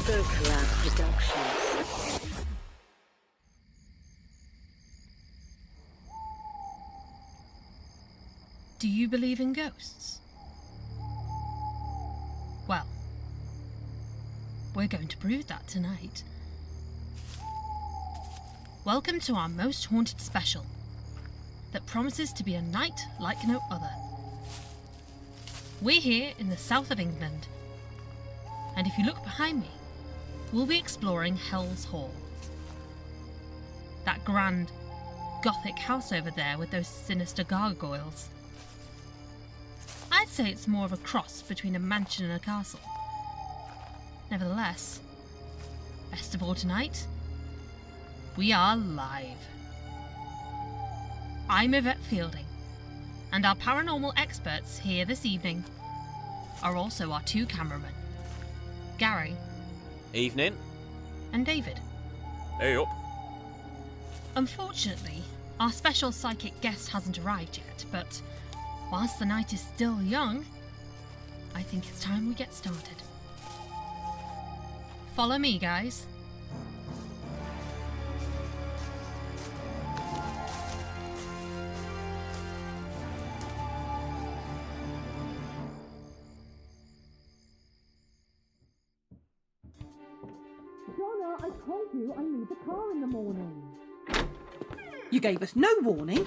Spokelab Productions. Do you believe in ghosts? Well, we're going to prove that tonight. Welcome to our Most Haunted special that promises to be a night like no other. We're here in the south of England, and if you look behind me, we'll be exploring Hell's Hall. That grand, gothic house over there with those sinister gargoyles. I'd say it's more of a cross between a mansion and a castle. Nevertheless, best of all tonight, we are live. I'm Yvette Fielding, and our paranormal experts here this evening are also our two cameramen, Gary. Evening. And David. Hey up. Unfortunately, our special psychic guest hasn't arrived yet, but whilst the night is still young, I think it's time we get started. Follow me, guys. Donna, I told you I need the car in the morning. You gave us no warning.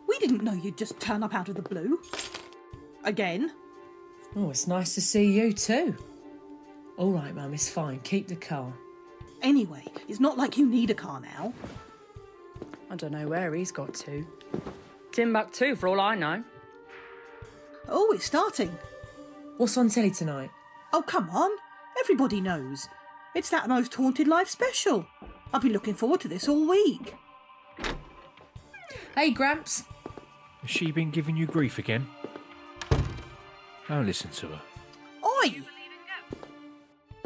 We didn't know you'd just turn up out of the blue. Again. Oh, it's nice to see you too. All right, Mum, it's fine. Keep the car. Anyway, it's not like you need a car now. I don't know where he's got to. Timbuktu, for all I know. Oh, it's starting. What's on telly tonight? Oh, come on. Everybody knows. It's that Most Haunted Live special. I've been looking forward to this all week. Hey, Gramps. Has she been giving you grief again? Don't listen to her. Oi!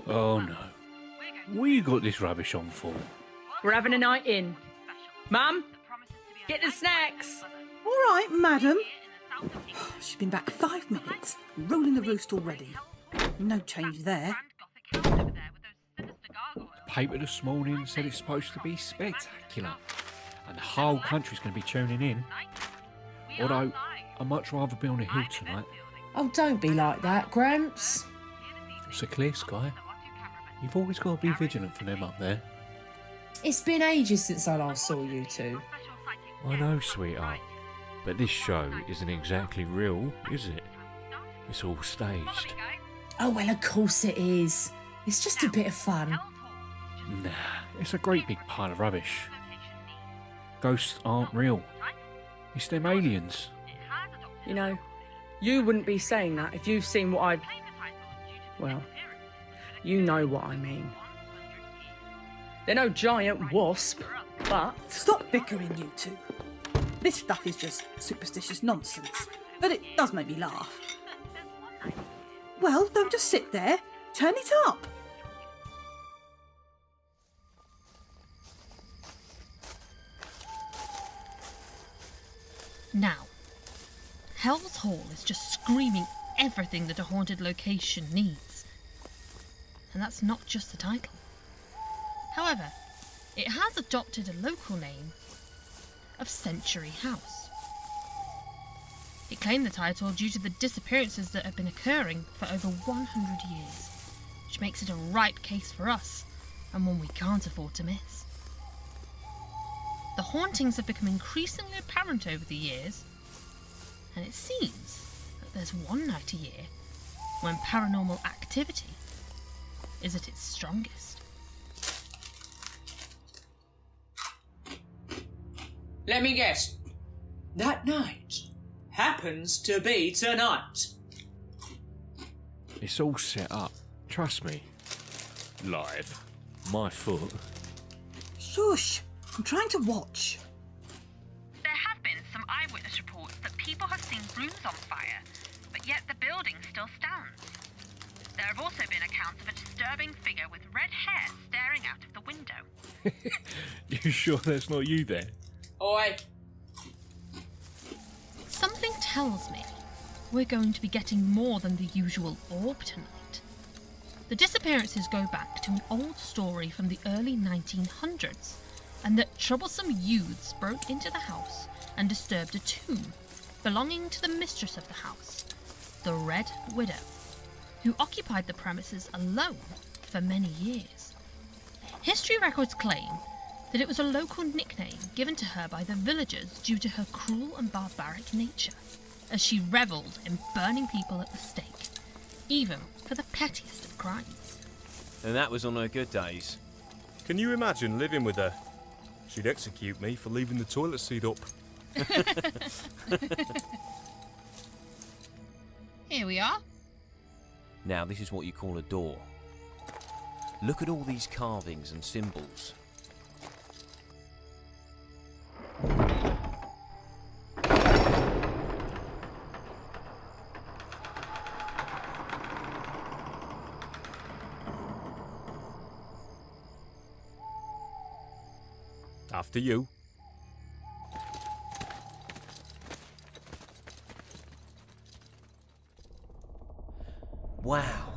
Oh no. What you got this rubbish on for? We're having a night in. Mum, get the snacks. All right, madam. She's been back 5 minutes, rolling the roost already. No change there. The paper this morning said it's supposed to be spectacular, and the whole country's going to be tuning in. Although, I'd much rather be on a hill tonight. Oh, don't be like that, Gramps. It's a clear sky. You've always got to be vigilant for them up there. It's been ages since I last saw you two. I know, sweetheart, but this show isn't exactly real, is it? It's all staged. Oh, well, of course it is. It's just a bit of fun. Nah, it's a great big pile of rubbish. Ghosts aren't real. It's them aliens. You know, you wouldn't be saying that if you've seen what I've... Well, you know what I mean. They're no giant wasp, but... Stop bickering, you two. This stuff is just superstitious nonsense, but it does make me laugh. Well, don't just sit there. Turn it up. Now, Hell's Hall is just screaming everything that a haunted location needs. And that's not just the title. However, it has adopted a local name of Century House. It claimed the title due to the disappearances that have been occurring for over 100 years, which makes it a ripe case for us, and one we can't afford to miss. The hauntings have become increasingly apparent over the years, and it seems that there's one night a year when paranormal activity is at its strongest. Let me guess. That night happens to be tonight. It's all set up, trust me. Live. My foot. Shush. I'm trying to watch. There have been some eyewitness reports that people have seen rooms on fire, but yet the building still stands. There have also been accounts of a disturbing figure with red hair staring out of the window. You sure that's not you there? Oi. Something tells me we're going to be getting more than the usual orb tonight. The disappearances go back to an old story from the early 1900s, and that troublesome youths broke into the house and disturbed a tomb belonging to the mistress of the house, the Red Widow, who occupied the premises alone for many years. History records claim that it was a local nickname given to her by the villagers due to her cruel and barbaric nature, as she revelled in burning people at the stake, even for the pettiest of crimes. And that was on her good days. Can you imagine living with her? She'd execute me for leaving the toilet seat up. Here we are. Now, this is what you call a door. Look at all these carvings and symbols. After you. Wow,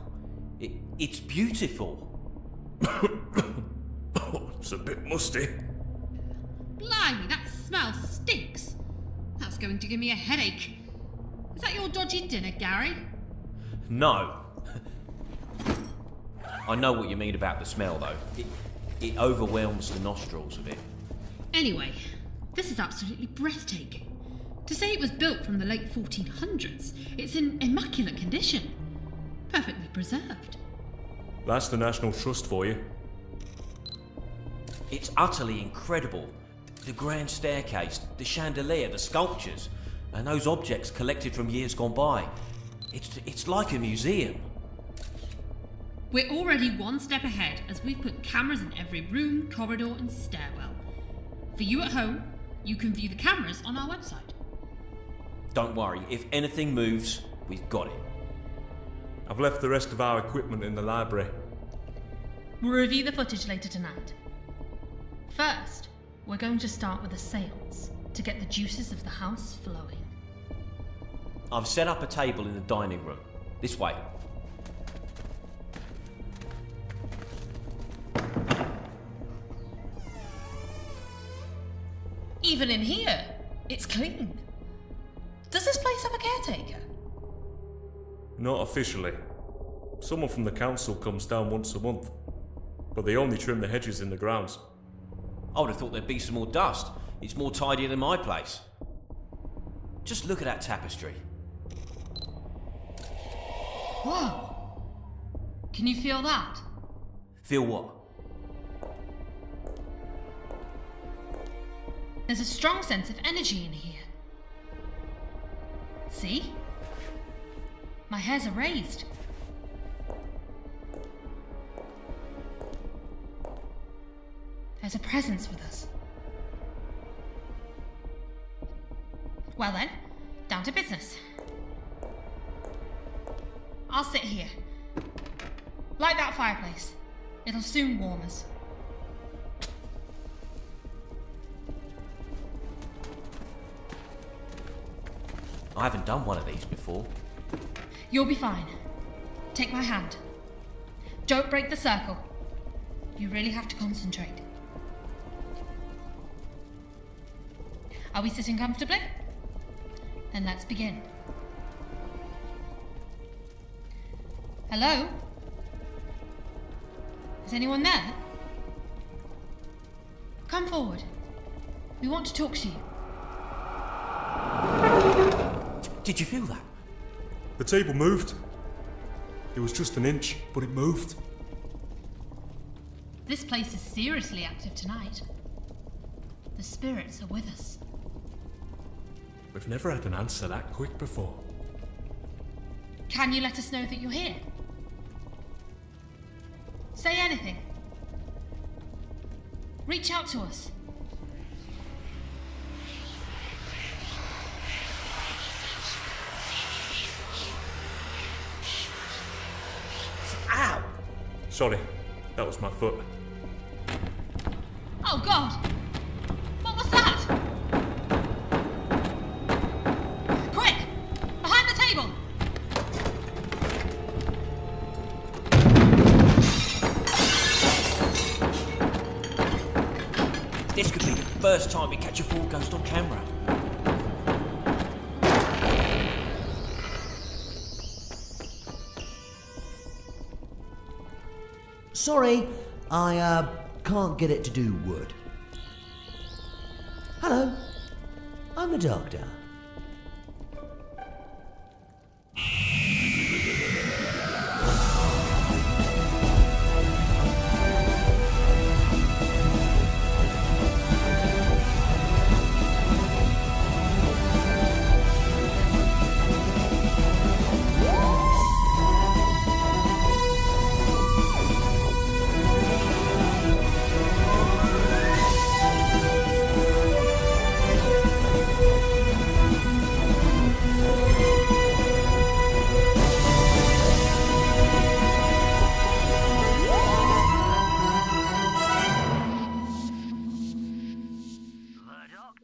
it's beautiful. It's a bit musty. Blimey, that smell stinks. That's going to give me a headache. Is that your dodgy dinner, Gary? No. I know what you mean about the smell, though. It overwhelms the nostrils of it. Anyway, this is absolutely breathtaking. To say it was built from the late 1400s, it's in immaculate condition. Perfectly preserved. That's the National Trust for you. It's utterly incredible. The grand staircase, the chandelier, the sculptures, and those objects collected from years gone by. It's like a museum. We're already one step ahead as we've put cameras in every room, corridor and stairwell. For you at home, you can view the cameras on our website. Don't worry, if anything moves, we've got it. I've left the rest of our equipment in the library. We'll review the footage later tonight. First, we're going to start with a seance to get the juices of the house flowing. I've set up a table in the dining room. This way. Even in here, it's clean. Does this place have a caretaker? Not officially. Someone from the council comes down once a month, but they only trim the hedges in the grounds. I would have thought there'd be some more dust. It's more tidy than my place. Just look at that tapestry. Whoa! Can you feel that? Feel what? There's a strong sense of energy in here. See? My hairs are raised. There's a presence with us. Well then, down to business. I'll sit here. Light that fireplace. It'll soon warm us. I haven't done one of these before. You'll be fine. Take my hand. Don't break the circle. You really have to concentrate. Are we sitting comfortably? Then let's begin. Hello? Is anyone there? Come forward. We want to talk to you. Did you feel that? The table moved. It was just an inch, but it moved. This place is seriously active tonight. The spirits are with us. We've never had an answer that quick before. Can you let us know that you're here? Say anything. Reach out to us. Ow! Sorry, that was my foot. Oh God! What was that? Quick! Behind the table! This could be the first time we catch a full ghost on camera. Sorry, I can't get it to do wood. Hello, I'm the doctor.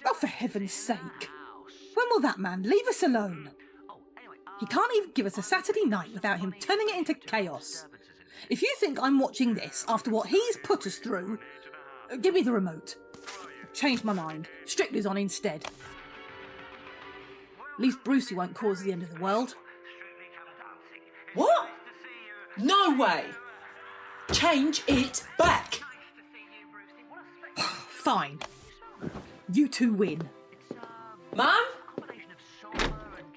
Oh, for heaven's sake. When will that man leave us alone? He can't even give us a Saturday night without him turning it into chaos. If you think I'm watching this after what he's put us through, give me the remote. I've changed my mind. Strictly's on instead. At least Brucey won't cause the end of the world. What? No way! Change it back! Fine. You two win. Mum?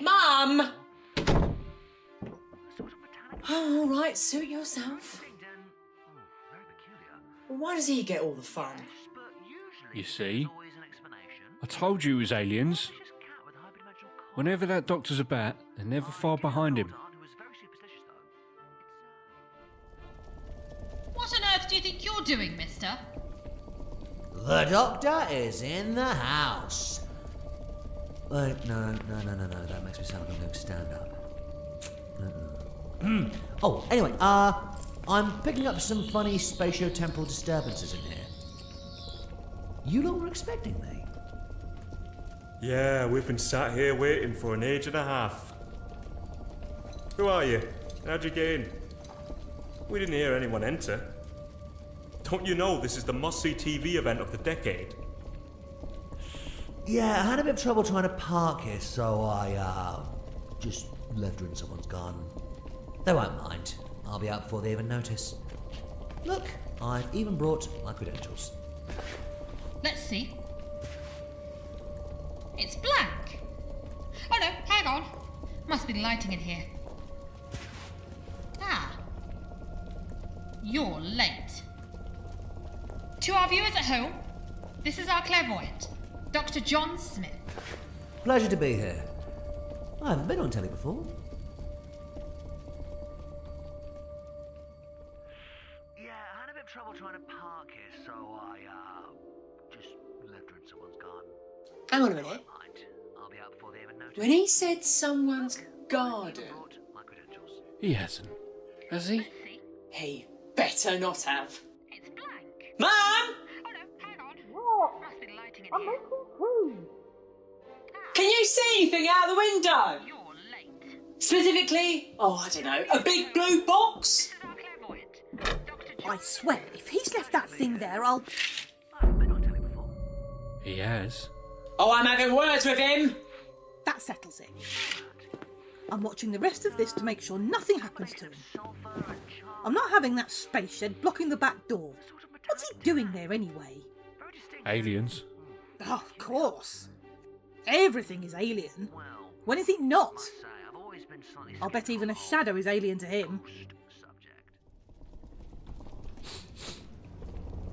Mum! Oh, all right, suit yourself. Why does he get all the fun? You see? I told you it was aliens. Whenever that doctor's about, they're never far behind him. What on earth do you think you're doing, mister? The doctor is in the house. Wait, no. That makes me sound like I'm doing stand-up. Oh, anyway, I'm picking up some funny spatio-temporal disturbances in here. You lot were expecting me? Yeah, we've been sat here waiting for an age and a half. Who are you? How'd you get in? We didn't hear anyone enter. Don't you know this is the must-see TV event of the decade? Yeah, I had a bit of trouble trying to park here, so I, just left her in someone's garden. They won't mind. I'll be out before they even notice. Look, I've even brought my credentials. Let's see. It's blank. Oh no, hang on. Must be the lighting in here. Ah. You're late. To our viewers at home, this is our clairvoyant, Dr. John Smith. Pleasure to be here. I haven't been on telly before. Yeah, I had a bit of trouble trying to park here, so I, just left her in someone's garden. Hang on a minute. I'll be out before they even notice. When he said someone's garden, My credentials. He hasn't, has he? he better not have. It's blank. Mum! Oh no, hang on. What? Must be the lighting in I'm here. making food. Can you see anything out the window? You're late. Specifically, I don't know, a big blue box? This is our clairvoyant, Dr. John I swear, if he's left that thing there, I'll... I haven't been on telly before. He has. Oh, I'm having words with him. That settles it. I'm watching the rest of this to make sure nothing happens to him. I'm not having that space shed blocking the back door. What's he doing there anyway? Aliens. Oh, of course. Everything is alien. When is he not? I'll bet even a shadow is alien to him.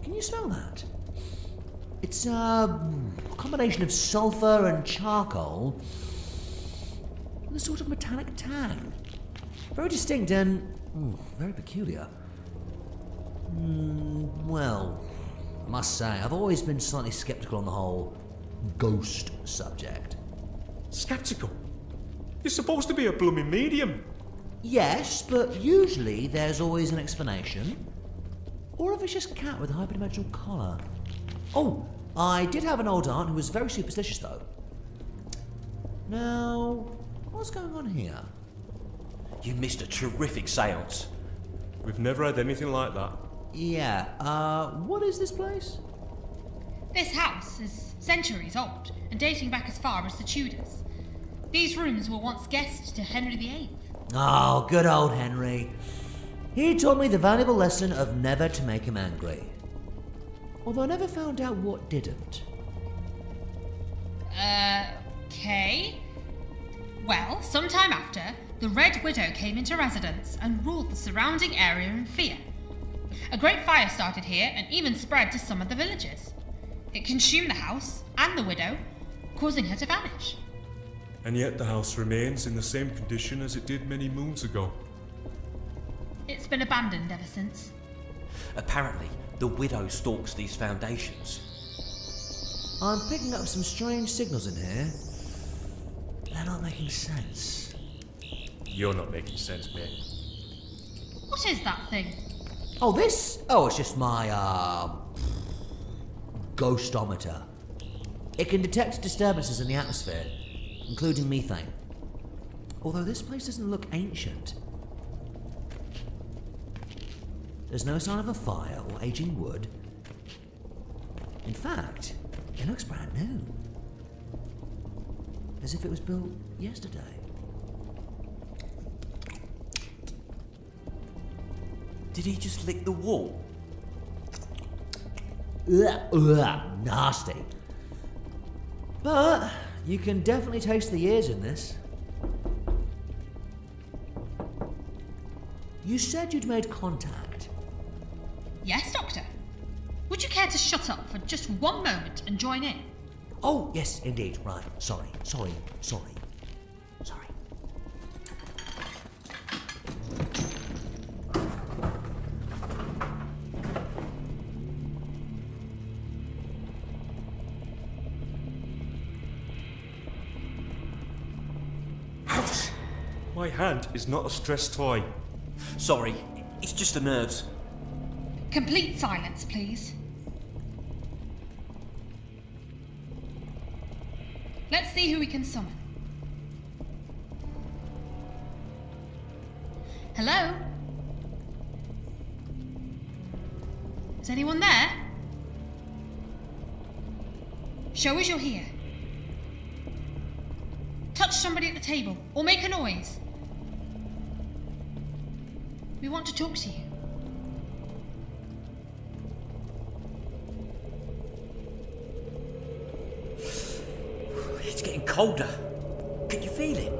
Can you smell that? It's a combination of sulphur and charcoal with a sort of metallic tang. Very distinct and very peculiar. Well, I must say, I've always been slightly sceptical on the whole ghost subject. Skeptical? You're supposed to be a blooming medium. Yes, but usually there's always an explanation. Or a vicious cat with a hyperdimensional collar. Oh, I did have an old aunt who was very superstitious, though. Now, what's going on here? You missed a terrific seance. We've never had anything like that. Yeah, what is this place? This house is centuries old and dating back as far as the Tudors. These rooms were once guests to Henry VIII. Oh, good old Henry. He taught me the valuable lesson of never to make him angry. Although I never found out what didn't. Okay. Well, sometime after, the Red Widow came into residence and ruled the surrounding area in fear. A great fire started here and even spread to some of the villages. It consumed the house and the widow, causing her to vanish. And yet the house remains in the same condition as it did many moons ago. It's been abandoned ever since. Apparently, the widow stalks these foundations. I'm picking up some strange signals in here. They're not making sense. You're not making sense, mate. What is that thing? Oh, this? Oh, it's just my, ghostometer. It can detect disturbances in the atmosphere, including methane. Although this place doesn't look ancient. There's no sign of a fire or aging wood. In fact, it looks brand new. As if it was built yesterday. Did he just lick the wall? Ugh, nasty. But you can definitely taste the years in this. You said you'd made contact. Yes, Doctor. Would you care to shut up for just one moment and join in? Oh, yes, indeed. Right. Sorry. Ouch! My hand is not a stress toy. Sorry, it's just the nerves. Complete silence, please. Let's see who we can summon. Hello? Is anyone there? Show us you're here. Touch somebody at the table, or make a noise. We want to talk to you. It's getting colder. Can you feel it?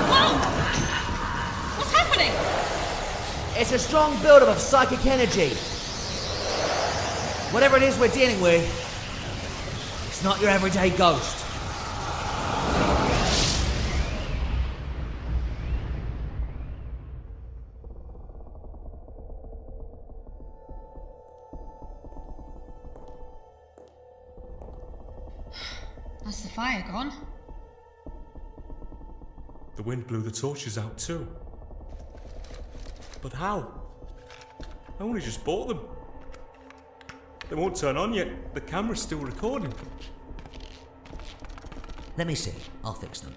Whoa! What's happening? It's a strong buildup of psychic energy. Whatever it is we're dealing with, it's not your everyday ghost. That's the fire gone. The wind blew the torches out too. But how? I only just bought them. They won't turn on yet. The camera's still recording. Let me see. I'll fix them.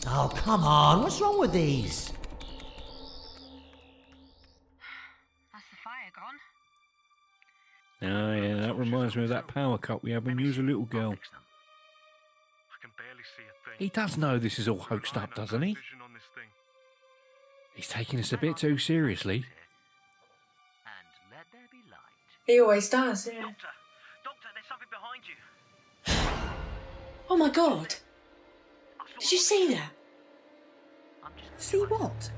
Oh, come on. What's wrong with these? That's the fire gone. Oh, yeah, that reminds me of that power cut we had when you was a little girl. He does know this is all hoaxed up, doesn't he? He's taking us a bit too seriously. He always does, yeah. Doctor, there's something behind you. Oh my God. Did you see that? See what?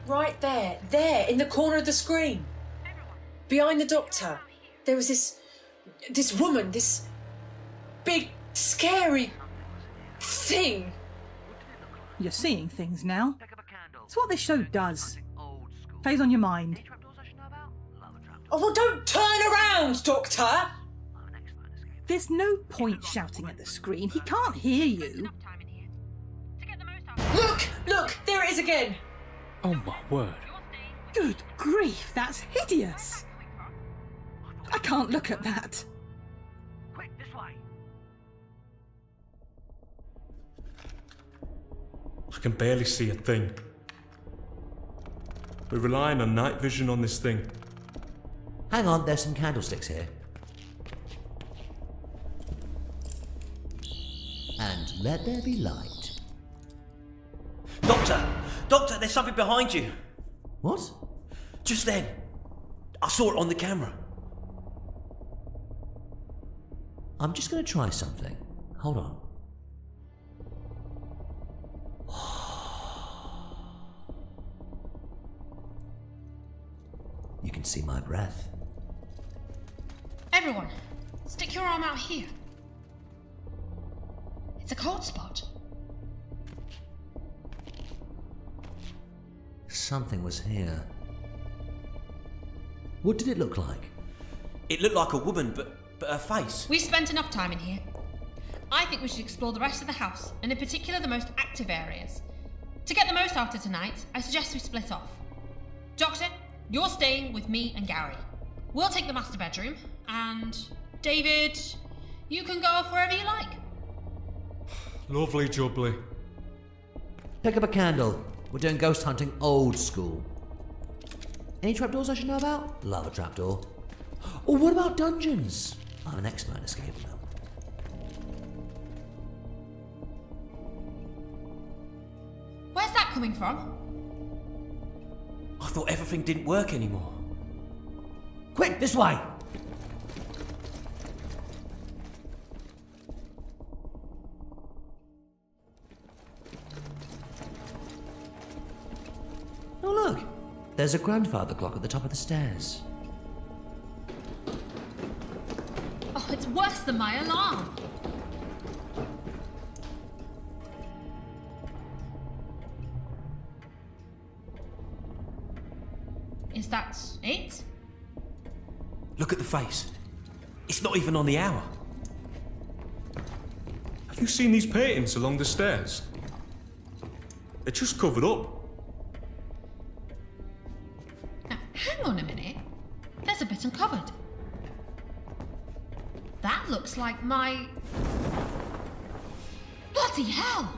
Right there, in the corner of the screen. Behind the doctor, there was this woman, this big, scary thing. You're seeing things now. It's what this show does. Plays on your mind. Oh, well, don't turn around, Doctor! There's no point shouting at the screen. He can't hear you. Look, there it is again. Oh my word. Good grief, that's hideous. I can't look at that. Quick, this way. I can barely see a thing. We're relying on night vision on this thing. Hang on, there's some candlesticks here. And let there be light. Doctor! Doctor, there's something behind you! What? Just then. I saw it on the camera. I'm just going to try something. Hold on. You can see my breath. Everyone, stick your arm out here. It's a cold spot. Something was here. What did it look like? It looked like a woman, but her face. We've spent enough time in here. I think we should explore the rest of the house, and in particular the most active areas. To get the most out of tonight, I suggest we split off. Doctor, you're staying with me and Gary. We'll take the master bedroom, and David, you can go off wherever you like. Lovely jubbly. Pick up a candle. We're doing ghost hunting old school. Any trapdoors I should know about? Love a trapdoor. Or what about dungeons? I'm an expert at escaping them. Where's that coming from? I thought everything didn't work anymore. Quick, this way! Oh look! There's a grandfather clock at the top of the stairs. Oh, it's worse than my alarm. Is that it? Look at the face. It's not even on the hour. Have you seen these paintings along the stairs? They're just covered up. Now, hang on a minute. There's a bit uncovered. That looks like my... Bloody hell!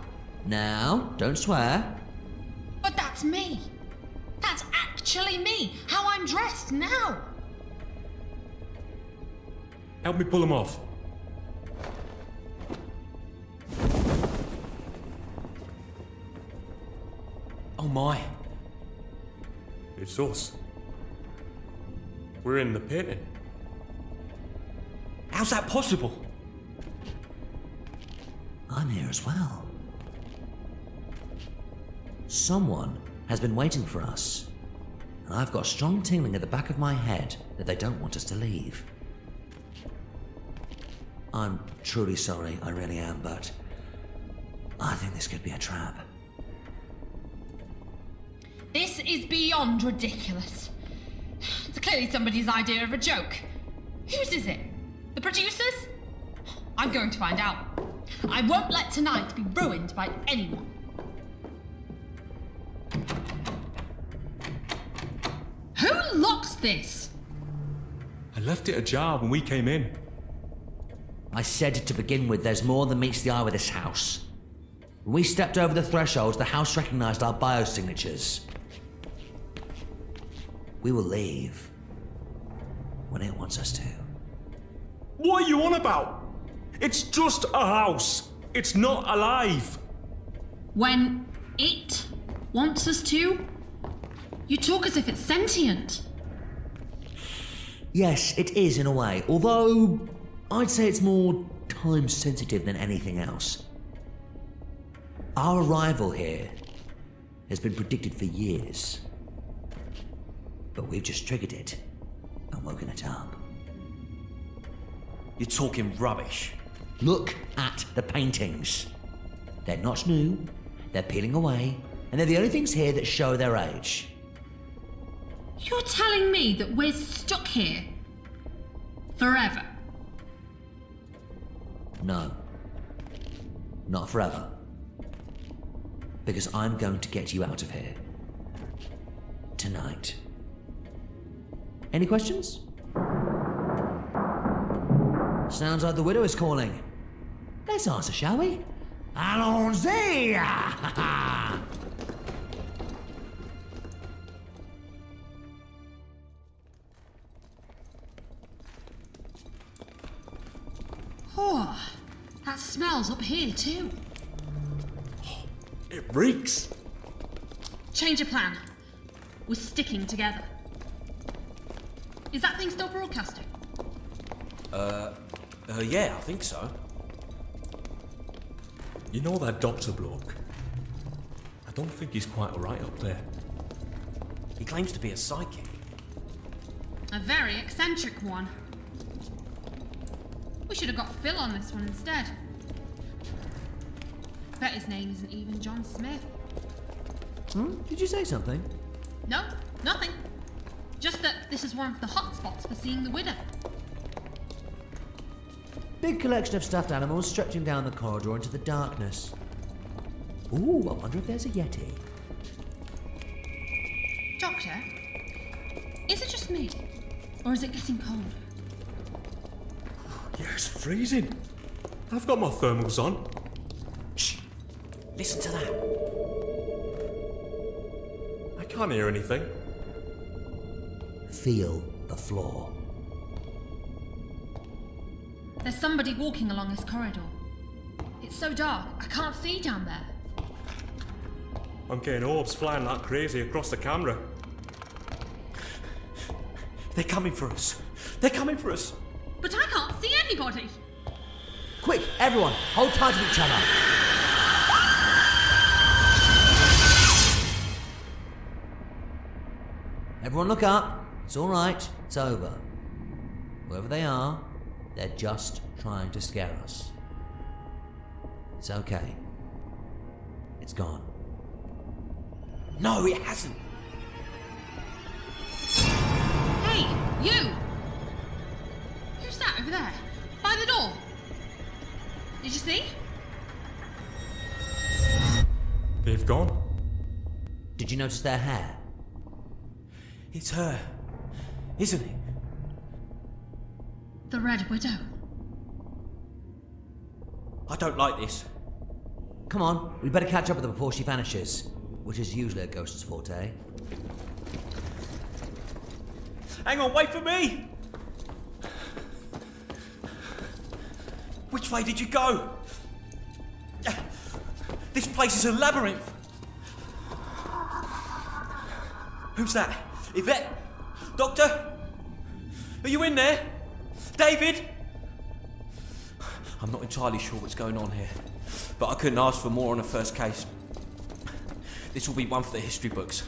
Now, don't swear. But that's me. That's actually me. How I'm dressed now. Help me pull them off. Oh my. It's us. We're in the painting. How's that possible? I'm here as well. Someone has been waiting for us. And I've got a strong tingling at the back of my head that they don't want us to leave. I'm truly sorry, I really am, but I think this could be a trap. This is beyond ridiculous. It's clearly somebody's idea of a joke. Whose is it? The producers? I'm going to find out. I won't let tonight be ruined by anyone. Who locked this? I left it ajar when we came in. I said to begin with, there's more than meets the eye with this house. When we stepped over the thresholds, the house recognized our biosignatures. We will leave when it wants us to. What are you on about? It's just a house. It's not alive. When it wants us to? You talk as if it's sentient. Yes, it is in a way, although I'd say it's more time sensitive than anything else. Our arrival here has been predicted for years, but we've just triggered it and woken it up. You're talking rubbish. Look at the paintings. They're not new, they're peeling away, and they're the only things here that show their age. You're telling me that we're stuck here forever? No. Not forever. Because I'm going to get you out of here. Tonight. Any questions? Sounds like the widow is calling. Let's answer, shall we? Allons-y! Oh, that smells up here too. It reeks. Change of plan. We're sticking together. Is that thing still broadcasting? Yeah, I think so. You know that doctor bloke? I don't think he's quite alright up there. He claims to be a psychic. A very eccentric one. We should have got Phil on this one instead. Bet his name isn't even John Smith. Did you say something? No, nothing. Just that this is one of the hot spots for seeing the widow. Big collection of stuffed animals stretching down the corridor into the darkness. Ooh, I wonder if there's a Yeti. Doctor, is it just me? Or is it getting colder? Yeah, it's freezing. I've got my thermals on. Shh! Listen to that. I can't hear anything. Feel the floor. There's somebody walking along this corridor. It's so dark, I can't see down there. I'm getting orbs flying like crazy across the camera. They're coming for us. They're coming for us. But I can't see anybody. Quick, everyone, hold tight to each other. Everyone look up. It's all right. It's over. Whoever they are, they're just trying to scare us. It's okay. It's gone. No, it hasn't. Hey, you! Who's that over there? By the door? Did you see? They've gone. Did you notice their hair? It's her, isn't it? The Red Widow. I don't like this. Come on, we better catch up with her before she vanishes, which is usually a ghost's forte. Hang on, wait for me! Which way did you go? This place is a labyrinth. Who's that? Yvette? Doctor? Are you in there? David? I'm not entirely sure what's going on here, but I couldn't ask for more on a first case. This will be one for the history books.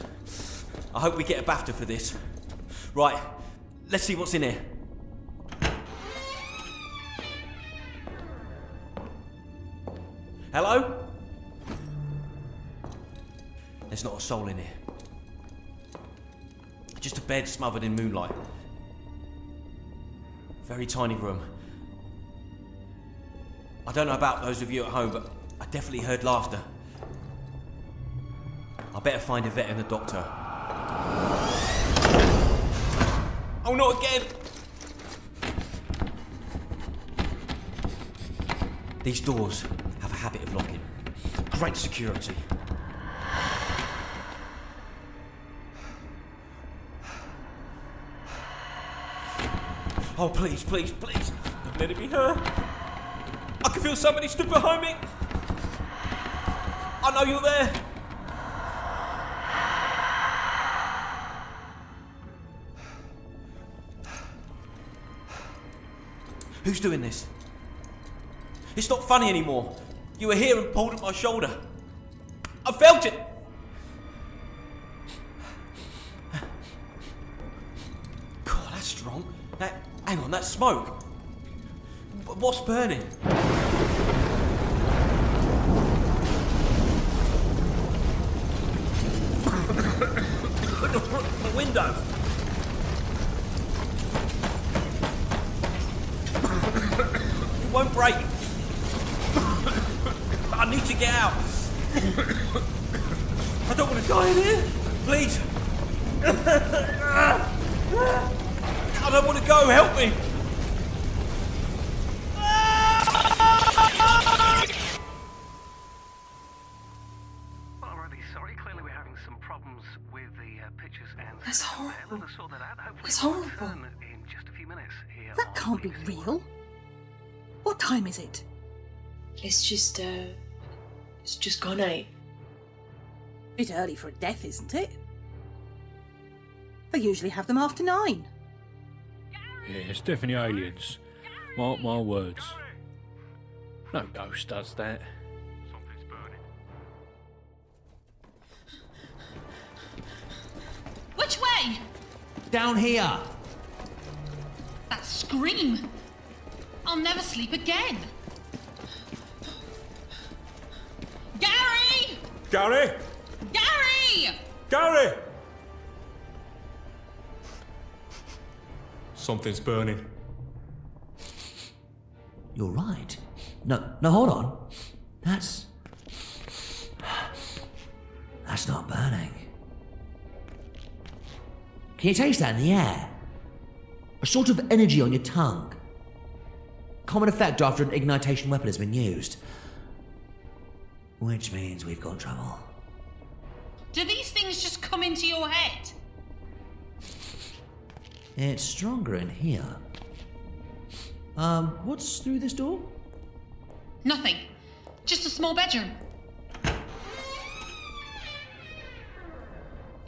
I hope we get a BAFTA for this. Right, let's see what's in here. Hello? There's not a soul in here. Just a bed smothered in moonlight. Very tiny room. I don't know about those of you at home, but I definitely heard laughter. I better find Yvette and the doctor. Oh, not again! These doors have a habit of locking. Great security. Oh, please, please, please. Don't let it be her. I can feel somebody stood behind me. I know you're there. Who's doing this? It's not funny anymore. You were here and pulled at my shoulder. I felt it. God, that's strong. Hang on, that's smoke. What's burning? The window. It won't break. I need to get out. I don't want to die in here. Please. I don't want to go. Help me. sorry. Clearly we're having some problems with the pictures and... That's horrible. We'll sort that out. Hopefully That's we'll horrible. return in just a few minutes here. That can't be real. What time is it? It's just gone 8. Bit early for a death, isn't it? They usually have them after 9. Yeah, it's definitely aliens. Mark my words. No ghost does that. Something's burning. Which way? Down here! That scream! I'll never sleep again! Gary! Gary! Gary! Gary! Something's burning. You're right. No, hold on. That's not burning. Can you taste that in the air? A sort of energy on your tongue. Common effect after an ignitation weapon has been used. Which means we've got trouble. Do these things just come into your head? It's stronger in here. What's through this door? Nothing. Just a small bedroom.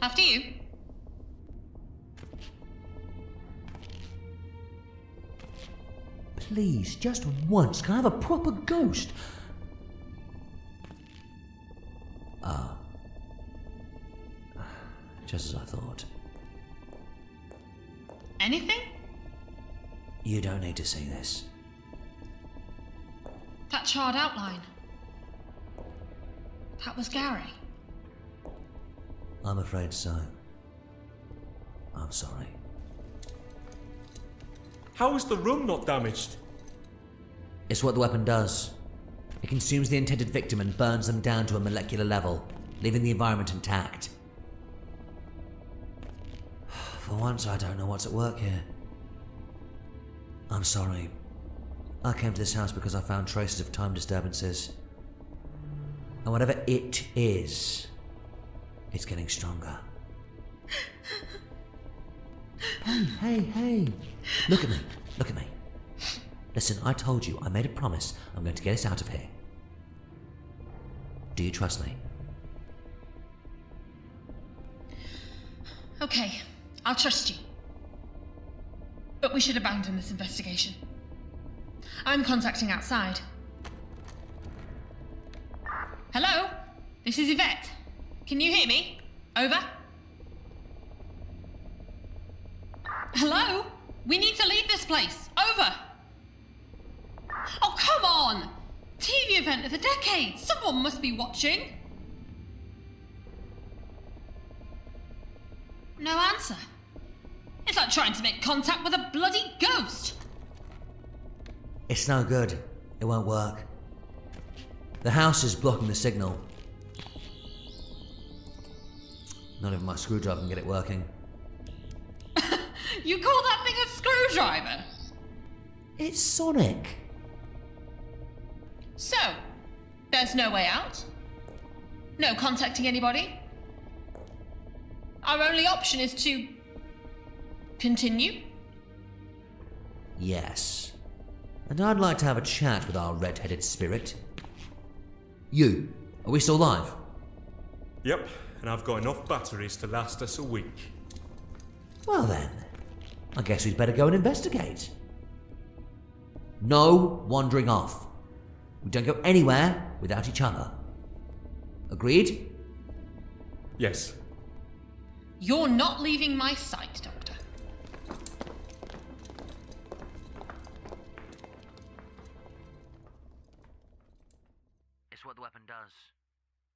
After you. Please, just once, can I have a proper ghost? Just as I thought. Anything? You don't need to see this. That charred outline. That was Gary. I'm afraid so. I'm sorry. How is the room not damaged? It's what the weapon does. It consumes the intended victim and burns them down to a molecular level, leaving the environment intact. For once, I don't know what's at work here. I'm sorry. I came to this house because I found traces of time disturbances. And whatever it is, it's getting stronger. Hey. Look at me. Listen, I told you, I made a promise. I'm going to get us out of here. Do you trust me? Okay, I'll trust you. But we should abandon this investigation. I'm contacting outside. Hello? This is Yvette. Can you hear me? Over? Hello? We need to leave this place. Over. Oh, come on! TV event of the decade. Someone must be watching. No answer. It's like trying to make contact with a bloody ghost. It's no good. It won't work. The house is blocking the signal. Not even my screwdriver can get it working. You call that thing a screwdriver? It's Sonic. So, there's no way out? No contacting anybody? Our only option is to... continue? Yes. And I'd like to have a chat with our red-headed spirit. You, are we still live? Yep, and I've got enough batteries to last us a week. Well then, I guess we'd better go and investigate. No wandering off. We don't go anywhere without each other. Agreed? Yes. You're not leaving my sight, Doctor. It's what the weapon does.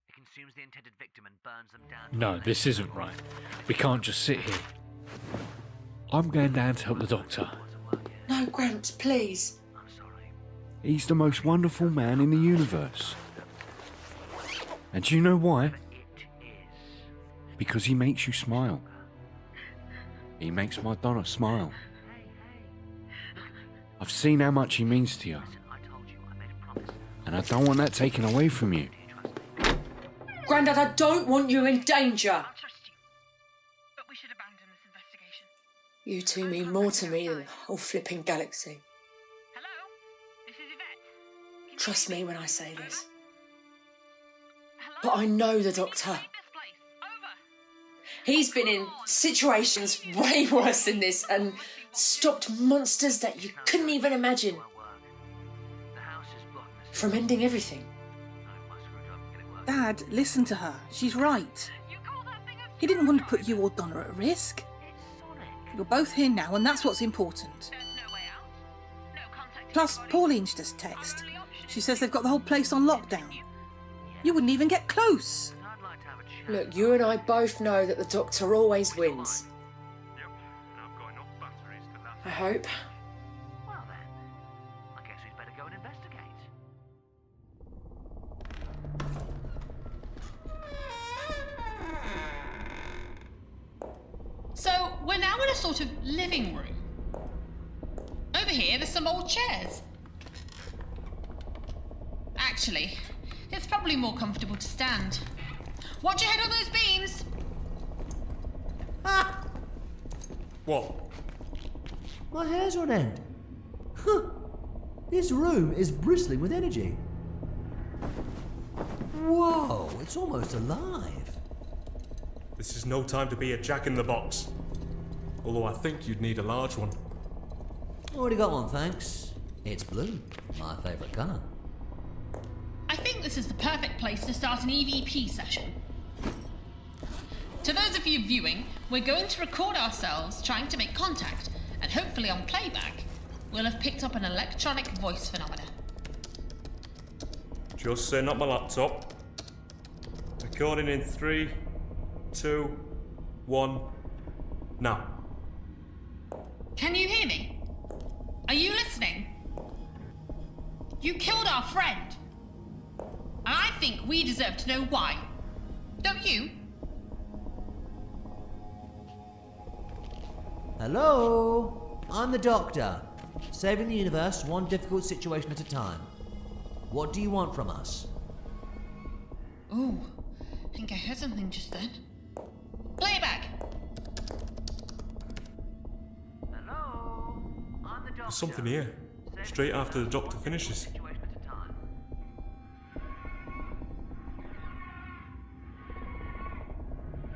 It consumes the intended victim and burns them down. No, this isn't right. We can't just sit here. I'm going down to help the doctor. No, Gramps, please. He's the most wonderful man in the universe. And do you know why? Because he makes you smile. He makes my Donna smile. I've seen how much he means to you. And I don't want that taken away from you. Grandad, I don't want you in danger. I trust you. But we should abandon this investigation. You two mean more to me than the whole flipping galaxy. Hello? This is Yvette. Trust me when I say this. Hello? But I know the Doctor. Leave this place. Over. He's been in situations way worse than this and stopped monsters that you couldn't even imagine from ending everything. Dad, listen to her. She's right. He didn't want to put you or Donna at risk. You're both here now, and that's what's important. Plus, Pauline just text. She says they've got the whole place on lockdown. You wouldn't even get close. Look, you and I both know that the Doctor always wins. I hope. Well then, I guess we'd better go and investigate. So we're now in a sort of living room. Over here, there's some old chairs. Actually, it's probably more comfortable to stand. Watch your head on those beams! Ah! What? My hair's on end. Huh. This room is bristling with energy. Whoa, it's almost alive. This is no time to be a jack-in-the-box. Although I think you'd need a large one. Already got one, thanks. It's blue, my favourite colour. I think this is the perfect place to start an EVP session. To those of you viewing, we're going to record ourselves trying to make contact, and hopefully on playback, we'll have picked up an electronic voice phenomena. Just setting up my laptop. Recording in 3, 2, 1, now. Can you hear me? Are you listening? You killed our friend. And I think we deserve to know why. Don't you? Hello? I'm the Doctor. Saving the universe one difficult situation at a time. What do you want from us? Ooh, I think I heard something just then. Playback! Hello? I'm the Doctor. There's something here. Straight after the Doctor finishes.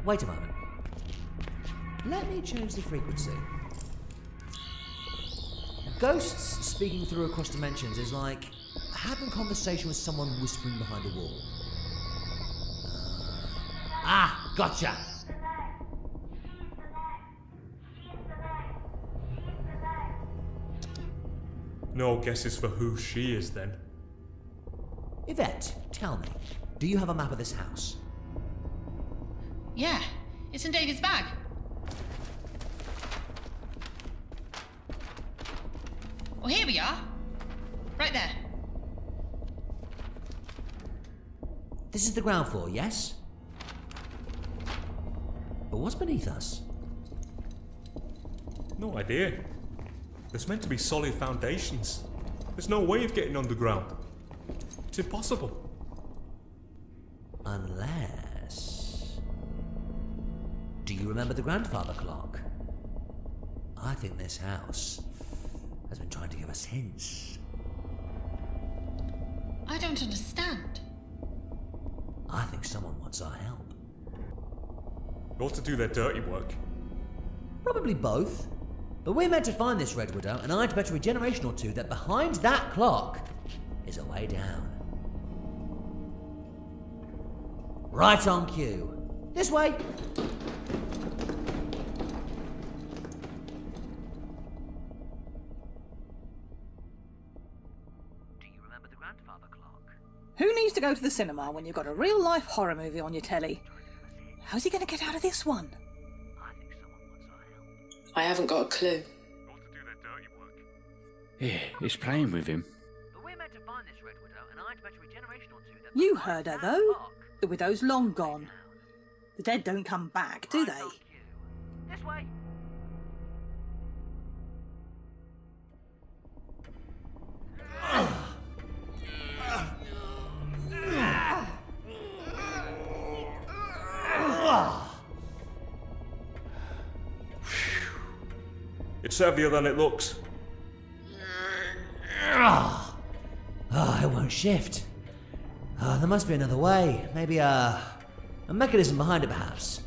Wait a moment. Let me change the frequency. Ghosts speaking through across dimensions is like having a conversation with someone whispering behind a wall. Gotcha! No guesses for who she is then. Yvette, tell me, do you have a map of this house? Yeah, it's in David's bag. Well, here we are. Right there. This is the ground floor, yes? But what's beneath us? No idea. There's meant to be solid foundations. There's no way of getting underground. It's impossible. Unless... Do you remember the grandfather clock? I think this house has been trying to give us hints. I don't understand. I think someone wants our help. They ought to do their dirty work. Probably both. But we're meant to find this Red Widow, and I'd bet a regeneration or two that behind that clock is a way down. Right on cue. This way! Who needs to go to the cinema when you've got a real-life horror movie on your telly? How's he going to get out of this one? I haven't got a clue. Yeah, it's playing with him. You heard her, though. The widow's long gone. The dead don't come back, do they? This way. It's heavier than it looks. It won't shift. There must be another way. Maybe a mechanism behind it, perhaps.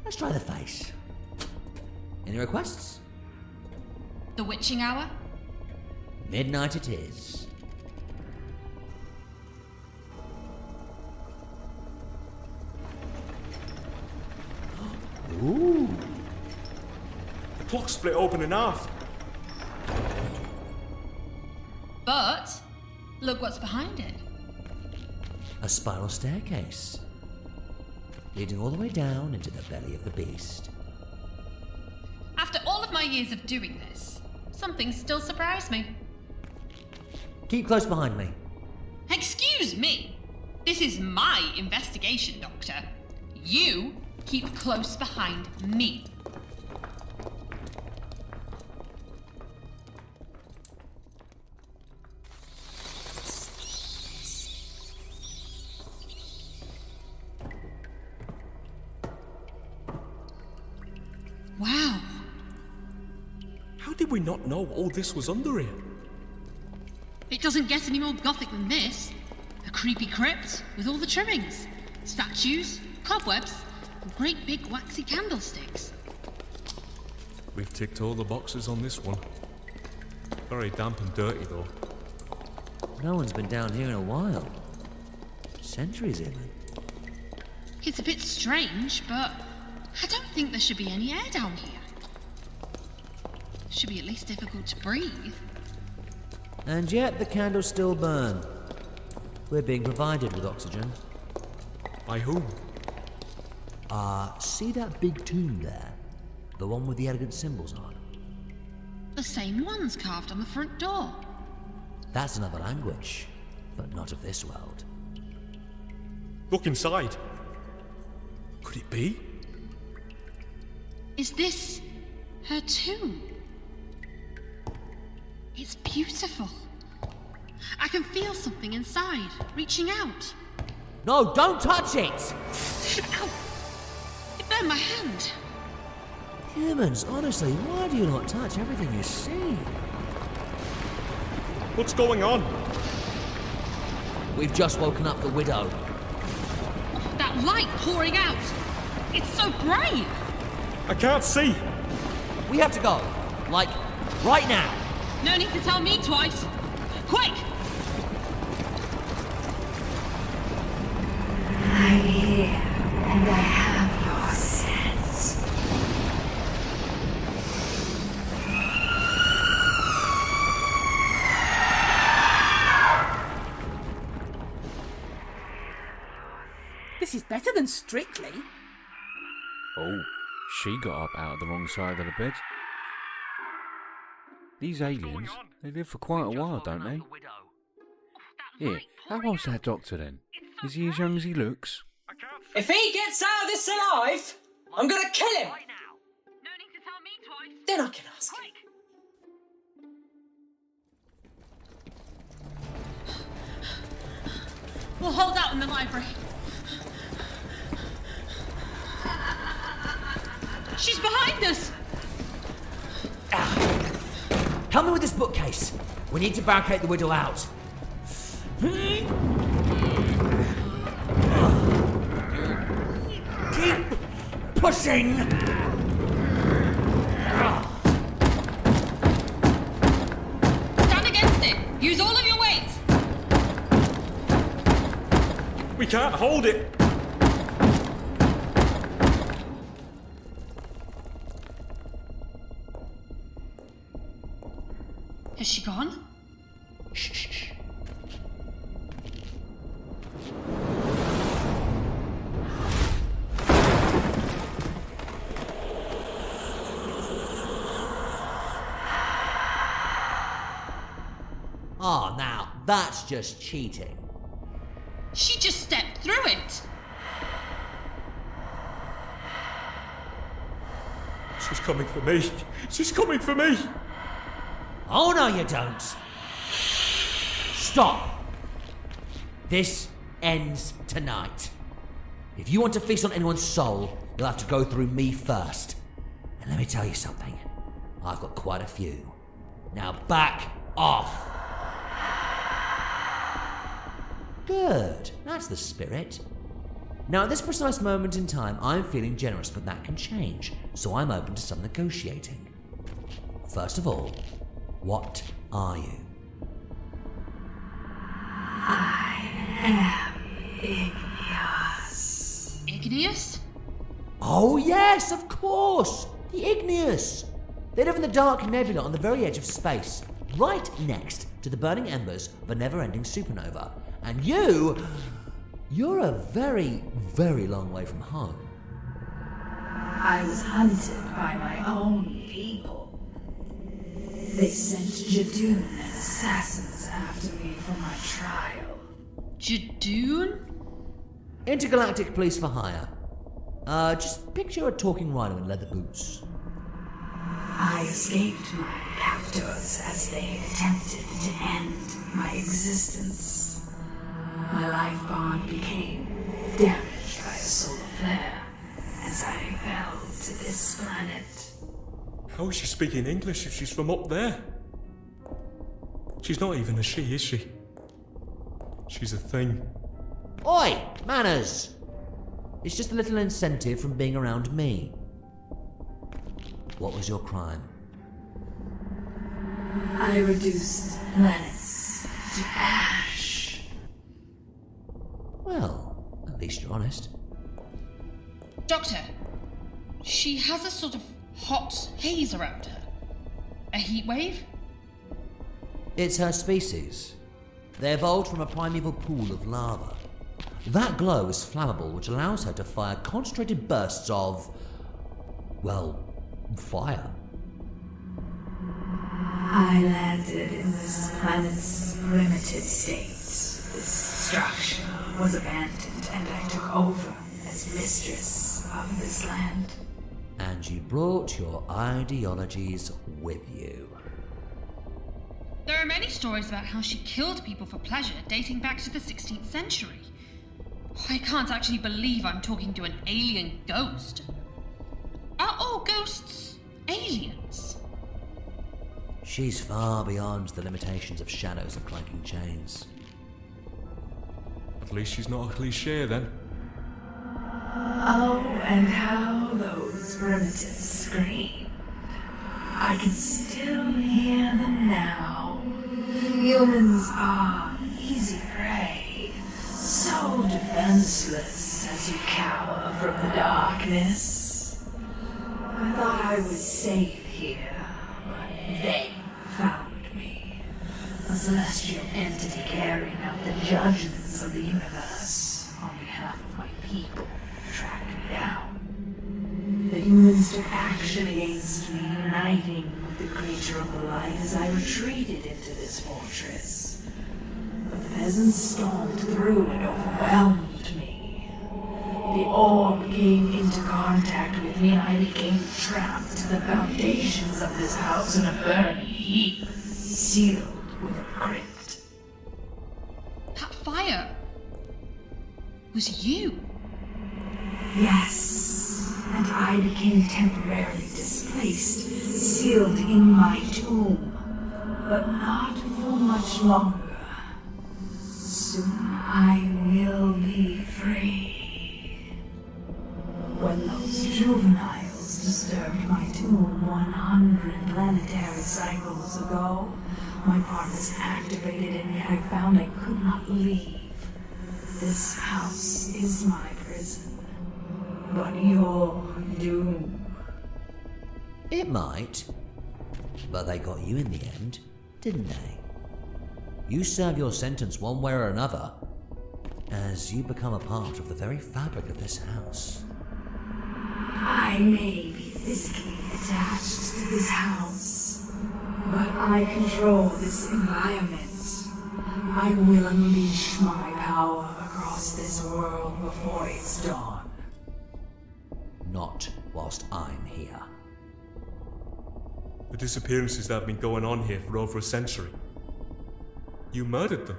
Let's try the face. Any requests? The witching hour? Midnight it is. Ooh. The clock split open in half. But look what's behind it. A spiral staircase. Leading all the way down into the belly of the beast. After all of my years of doing this, something still surprised me. Keep close behind me. Excuse me! This is my investigation, Doctor. You keep close behind me. Wow. How did we not know all this was under here? It doesn't get any more gothic than this. A creepy crypt with all the trimmings. Statues, cobwebs, and great big waxy candlesticks. We've ticked all the boxes on this one. Very damp and dirty, though. No one's been down here in a while. Centuries even. It's a bit strange, but I don't think there should be any air down here. Should be at least difficult to breathe. And yet the candles still burn. We're being provided with oxygen. By whom? See that big tomb there? The one with the elegant symbols on? The same ones carved on the front door. That's another language, but not of this world. Look inside. Could it be? Is this her tomb? It's beautiful. I can feel something inside, reaching out. No, don't touch it! Ow! It burned my hand. Humans, honestly, why do you not touch everything you see? What's going on? We've just woken up the widow. That light pouring out. It's so bright. I can't see. We have to go. Like, right now. No need to tell me twice. Quick! I'm here, and I have your scent. This is better than Strictly. Oh, she got up out of the wrong side of the bed. These aliens, they live for quite a while, don't they? Here, how old's that doctor then? Is he as young as he looks? If he gets out of this alive, I'm gonna kill him. Then I can ask him. We'll hold out in the library. She's behind us! Help me with this bookcase. We need to barricade the widow out. Keep pushing! Stand against it! Use all of your weight! We can't hold it. Has she gone? Shh. Oh, now, that's just cheating. She just stepped through it! She's coming for me. She's coming for me. Oh, no, you don't. Stop. This ends tonight. If you want to feast on anyone's soul, you'll have to go through me first. And let me tell you something. I've got quite a few. Now back off! Good, that's the spirit. Now at this precise moment in time, I'm feeling generous, but that can change, so I'm open to some negotiating. First of all, what are you? I am Igneous. Igneous? Oh yes, of course! The Igneous! They live in the dark nebula on the very edge of space, right next to the burning embers of a never-ending supernova. And you're a very, very long way from home. I was hunted by my own people. They sent Jadoon and assassins after me for my trial. Jadoon? Intergalactic Police for Hire. Just picture a talking rhino in leather boots. I escaped my captors as they attempted to end my existence. My life bond became damaged by a solar flare as I fell to this planet. How is she speaking English if she's from up there? She's not even a she, is she? She's a thing. Oi! Manners! It's just a little incentive from being around me. What was your crime? I reduced planets to ash. Well, at least you're honest. Doctor, she has a sort of hot haze around her. A heat wave? It's her species. They evolved from a primeval pool of lava. That glow is flammable, which allows her to fire concentrated bursts of, well, fire. I landed in this planet's primitive state. This structure was abandoned and I took over as mistress of this land. And you brought your ideologies with you. There are many stories about how she killed people for pleasure dating back to the 16th century. I can't actually believe I'm talking to an alien ghost. Are all ghosts aliens? She's far beyond the limitations of shadows and clanking chains. At least she's not a cliché then. Oh, and how those primitives screamed. I can still hear them now. Humans are easy prey, so defenseless as you cower from the darkness. I thought I was safe here, but they found me. A celestial entity carrying out the judgments of the universe on behalf of my people tracked me down. The humans took action against me, uniting with the creature of the light as I retreated into this fortress. But the peasants stormed through and overwhelmed me. The orb came into contact with me and I became trapped to the foundations of this house in a burning heap, sealed with a crypt. That fire was you. Yes, and I became temporarily displaced, sealed in my tomb, but not for much longer. Soon I will be free. When those juveniles disturbed my tomb 100 planetary cycles ago, my part was activated and yet I found I could not leave. This house is my prison. But your doom. It might. But they got you in the end, didn't they? You serve your sentence one way or another, as you become a part of the very fabric of this house. I may be physically attached to this house, but I control this environment. I will unleash my power across this world before its dawn. Not whilst I'm here. The disappearances that have been going on here for over a century. You murdered them.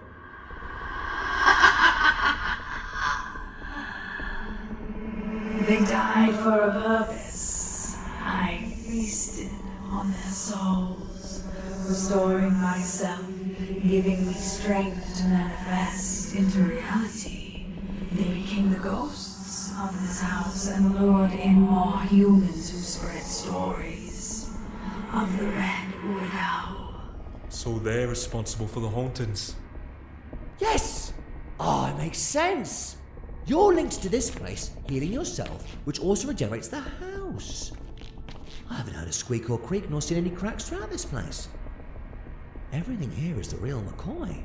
They died for a purpose. I feasted on their souls, restoring myself, giving me strength to manifest into reality. They became the ghosts of this house and lured in more humans who spread stories of the Red Widow. So they're responsible for the hauntings. Yes! Oh, it makes sense. You're linked to this place, healing yourself, which also regenerates the house. I haven't heard a squeak or creak nor seen any cracks throughout this place. Everything here is the real McCoy.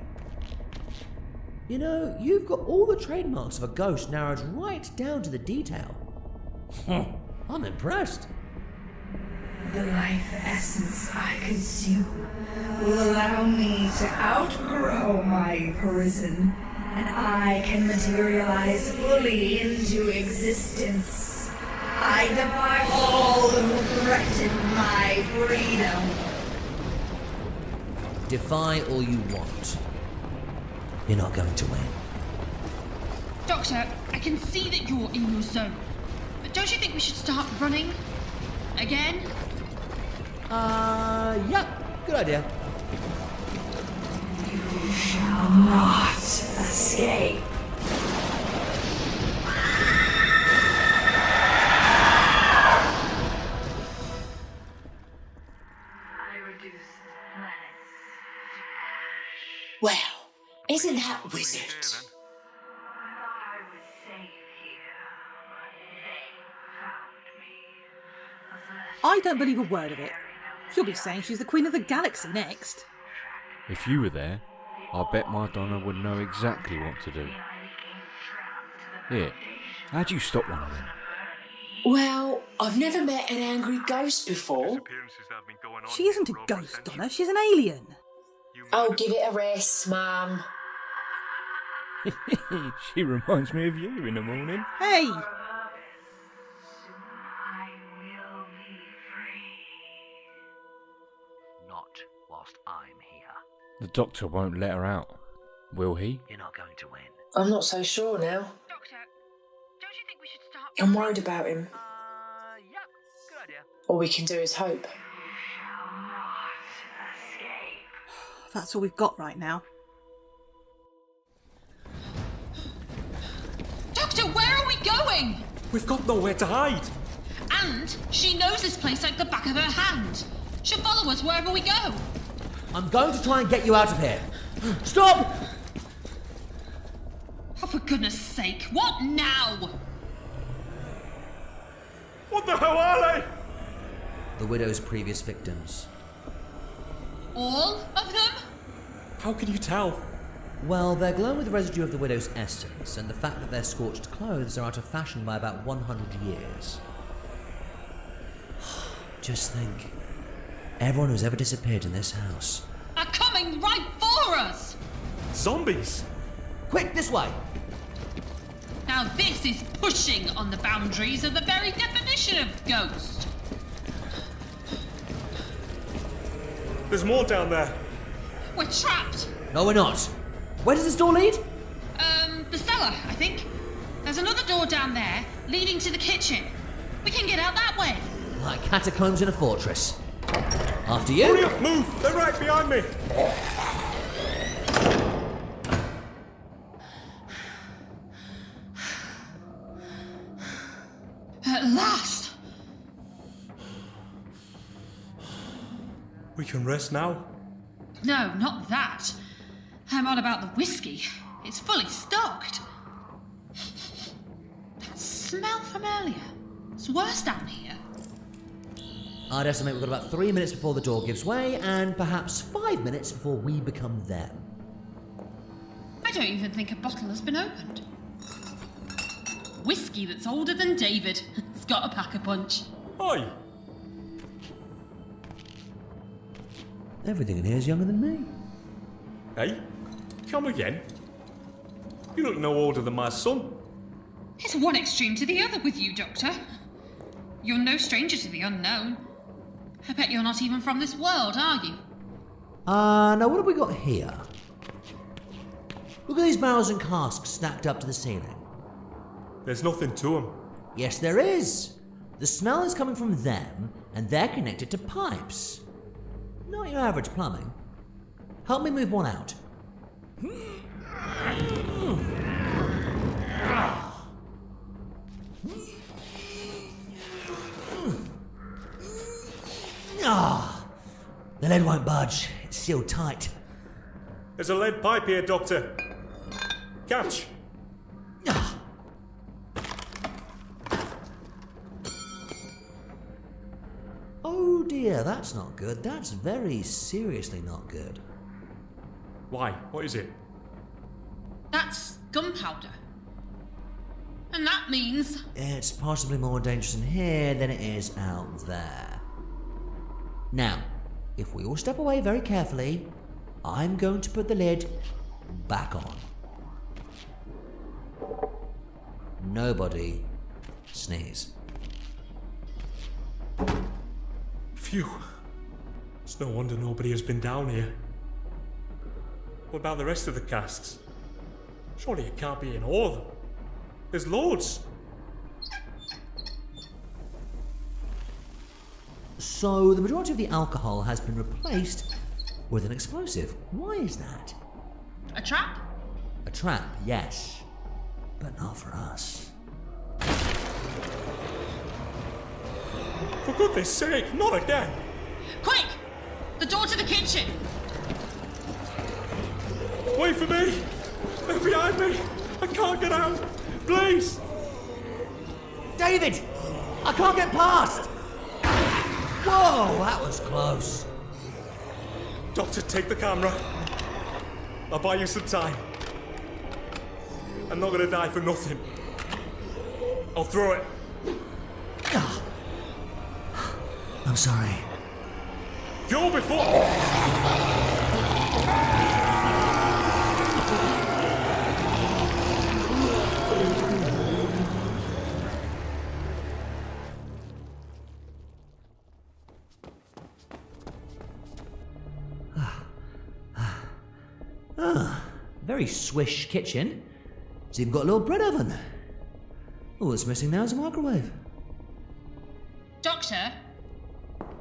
You know, you've got all the trademarks of a ghost narrowed right down to the detail. I'm impressed. The life essence I consume will allow me to outgrow my prison, and I can materialize fully into existence. I defy all who threaten my freedom. Defy all you want. You're not going to win. Doctor, I can see that you're in your zone. But don't you think we should start running? Again? Yeah, good idea. You shall not escape. Well, isn't that wizard? I don't believe a word of it. She'll be saying she's the Queen of the Galaxy next. If you were there, I bet my Donna would know exactly what to do. Here, how'd you stop one of them? Well, I've never met an angry ghost before. She isn't a ghost, Donna. She's an alien. Oh, give it a rest, Mum. She reminds me of you in the morning. Hey! Not whilst I'm here. The doctor won't let her out, will he? You're not going to win. I'm not so sure now. Doctor, don't you think we should start... I'm worried about him. Yeah, good idea. All we can do is hope. That's all we've got right now. Doctor, where are we going? We've got nowhere to hide. And she knows this place like the back of her hand. She'll follow us wherever we go. I'm going to try and get you out of here. Stop! Oh, for goodness sake, what now? What the hell are they? The widow's previous victims. All of them? How can you tell? Well, they're glowing with the residue of the widow's essence, and the fact that their scorched clothes are out of fashion by about 100 years. Just think. Everyone who's ever disappeared in this house Are coming right for us! Zombies! Quick, this way! Now this is pushing on the boundaries of the very definition of ghost. There's more down there. We're trapped. No, we're not. Where does this door lead? The cellar, I think. There's another door down there leading to the kitchen. We can get out that way. Like catacombs in a fortress. After you. Hurry up, move! They're right behind me! At last! We can rest now. No, not that. I'm on about the whiskey. It's fully stocked. That smell from earlier. It's worse down here. I'd estimate we've got about 3 minutes before the door gives way, and perhaps 5 minutes before we become them. I don't even think a bottle has been opened. Whiskey that's older than David. It's got a pack a punch. Oi! Everything in here is younger than me. Hey? Come again? You look no older than my son. It's one extreme to the other with you, Doctor. You're no stranger to the unknown. I bet you're not even from this world, are you? Now what have we got here? Look at these barrels and casks stacked up to the ceiling. There's nothing to them. Yes, there is. The smell is coming from them, and they're connected to pipes. Not your average plumbing. Help me move one out. Ah, the lid won't budge. It's sealed tight. There's a lead pipe here, Doctor. Catch. Oh dear, that's not good. That's very seriously not good. Why? What is it? That's gunpowder. And that means... It's possibly more dangerous in here than it is out there. Now, if we all step away very carefully, I'm going to put the lid back on. Nobody sneeze. Phew. It's no wonder nobody has been down here. What about the rest of the casks? Surely it can't be in all of them. There's loads. So the majority of the alcohol has been replaced with an explosive. Why is that? A trap? A trap, yes. But not for us. For goodness sake, not again! Quick! The door to the kitchen! Wait for me! They're behind me! I can't get out! Please! David! I can't get past! Whoa, that was close. Doctor, take the camera. I'll buy you some time. I'm not gonna die for nothing. I'll throw it. I'm sorry. Go before... Very swish kitchen. It's even got a little bread oven. All that's missing now is a microwave. Doctor,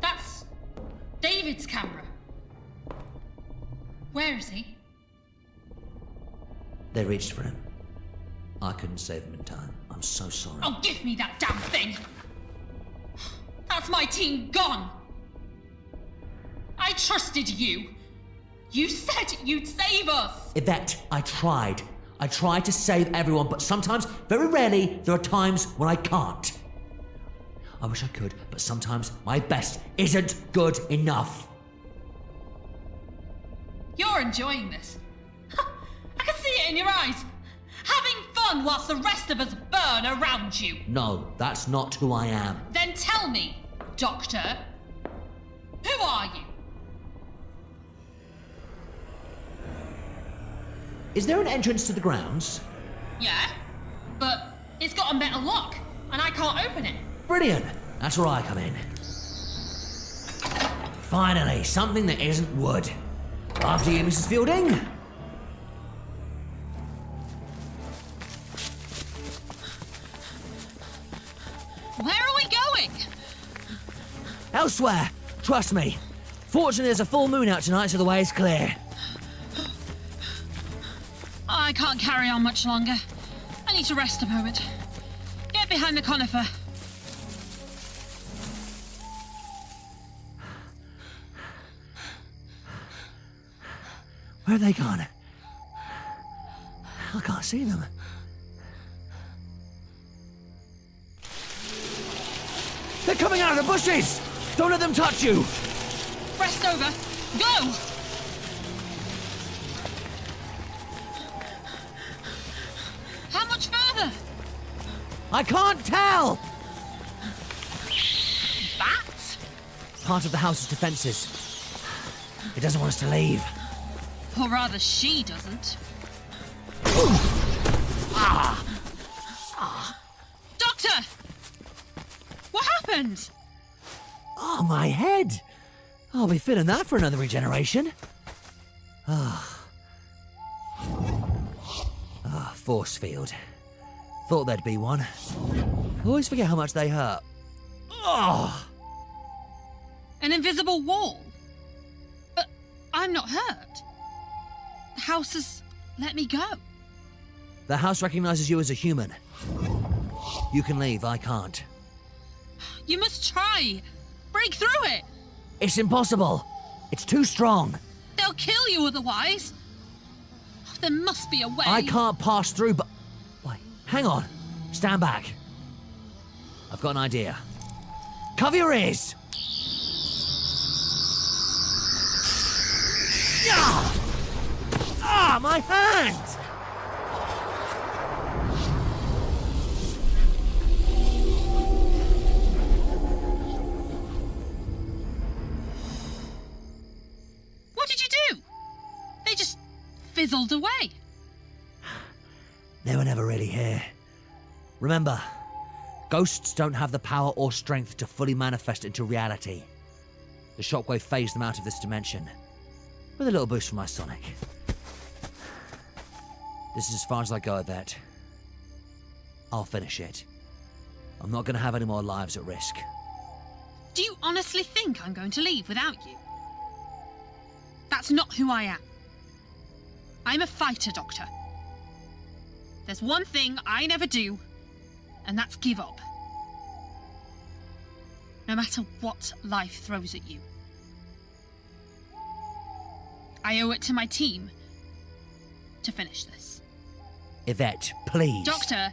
that's David's camera. Where is he? They reached for him. I couldn't save him in time. I'm so sorry. Oh, give me that damn thing! That's my team gone! I trusted you. You said you'd save us! Yvette, I tried. I tried to save everyone, but sometimes, very rarely, there are times when I can't. I wish I could, but sometimes my best isn't good enough. You're enjoying this. I can see it in your eyes. Having fun whilst the rest of us burn around you. No, that's not who I am. Then tell me, Doctor, who are you? Is there an entrance to the grounds? Yeah, but it's got a metal lock, and I can't open it. Brilliant! That's where I come in. Finally, something that isn't wood. After you, Mrs. Fielding. Where are we going? Elsewhere. Trust me. Fortunately, there's a full moon out tonight, so the way is clear. I can't carry on much longer. I need to rest a moment. Get behind the conifer. Where have they gone? I can't see them. They're coming out of the bushes! Don't let them touch you! Rest over. Go! How much further? I can't tell! Bats? Part of the house's defences. It doesn't want us to leave. Or rather, she doesn't. Doctor! What happened? Oh, my head! I'll be feeling that for another regeneration. Force field. Thought there'd be one. Always forget how much they hurt. An invisible wall? I'm not hurt. The house has let me go. The house recognizes you as a human. You can leave, I can't. You must try. Break through it. It's impossible. It's too strong. They'll kill you otherwise. There must be a way. I can't pass through, but... Wait, hang on. Stand back. I've got an idea. Cover your ears! Ah, my hand! What did you do? They just fizzled away. They were never really here. Remember, ghosts don't have the power or strength to fully manifest into reality. The shockwave phased them out of this dimension. With a little boost from my sonic. This is as far as I go, Yvette. I'll finish it. I'm not going to have any more lives at risk. Do you honestly think I'm going to leave without you? That's not who I am. I'm a fighter, Doctor. There's one thing I never do, and that's give up. No matter what life throws at you. I owe it to my team to finish this. Yvette, please. Doctor,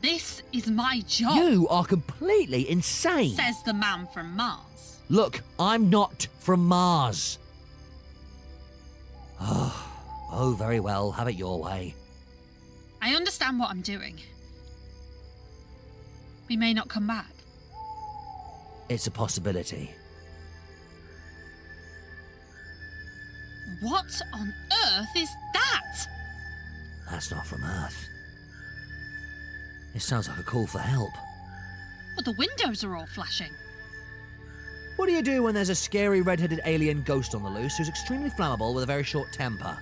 this is my job. You are completely insane. Says the man from Mars. Look, I'm not from Mars. Oh, very well. Have it your way. I understand what I'm doing. We may not come back. It's a possibility. What on earth is that? That's not from Earth. It sounds like a call for help. But the windows are all flashing. What do you do when there's a scary red-headed alien ghost on the loose who's extremely flammable with a very short temper?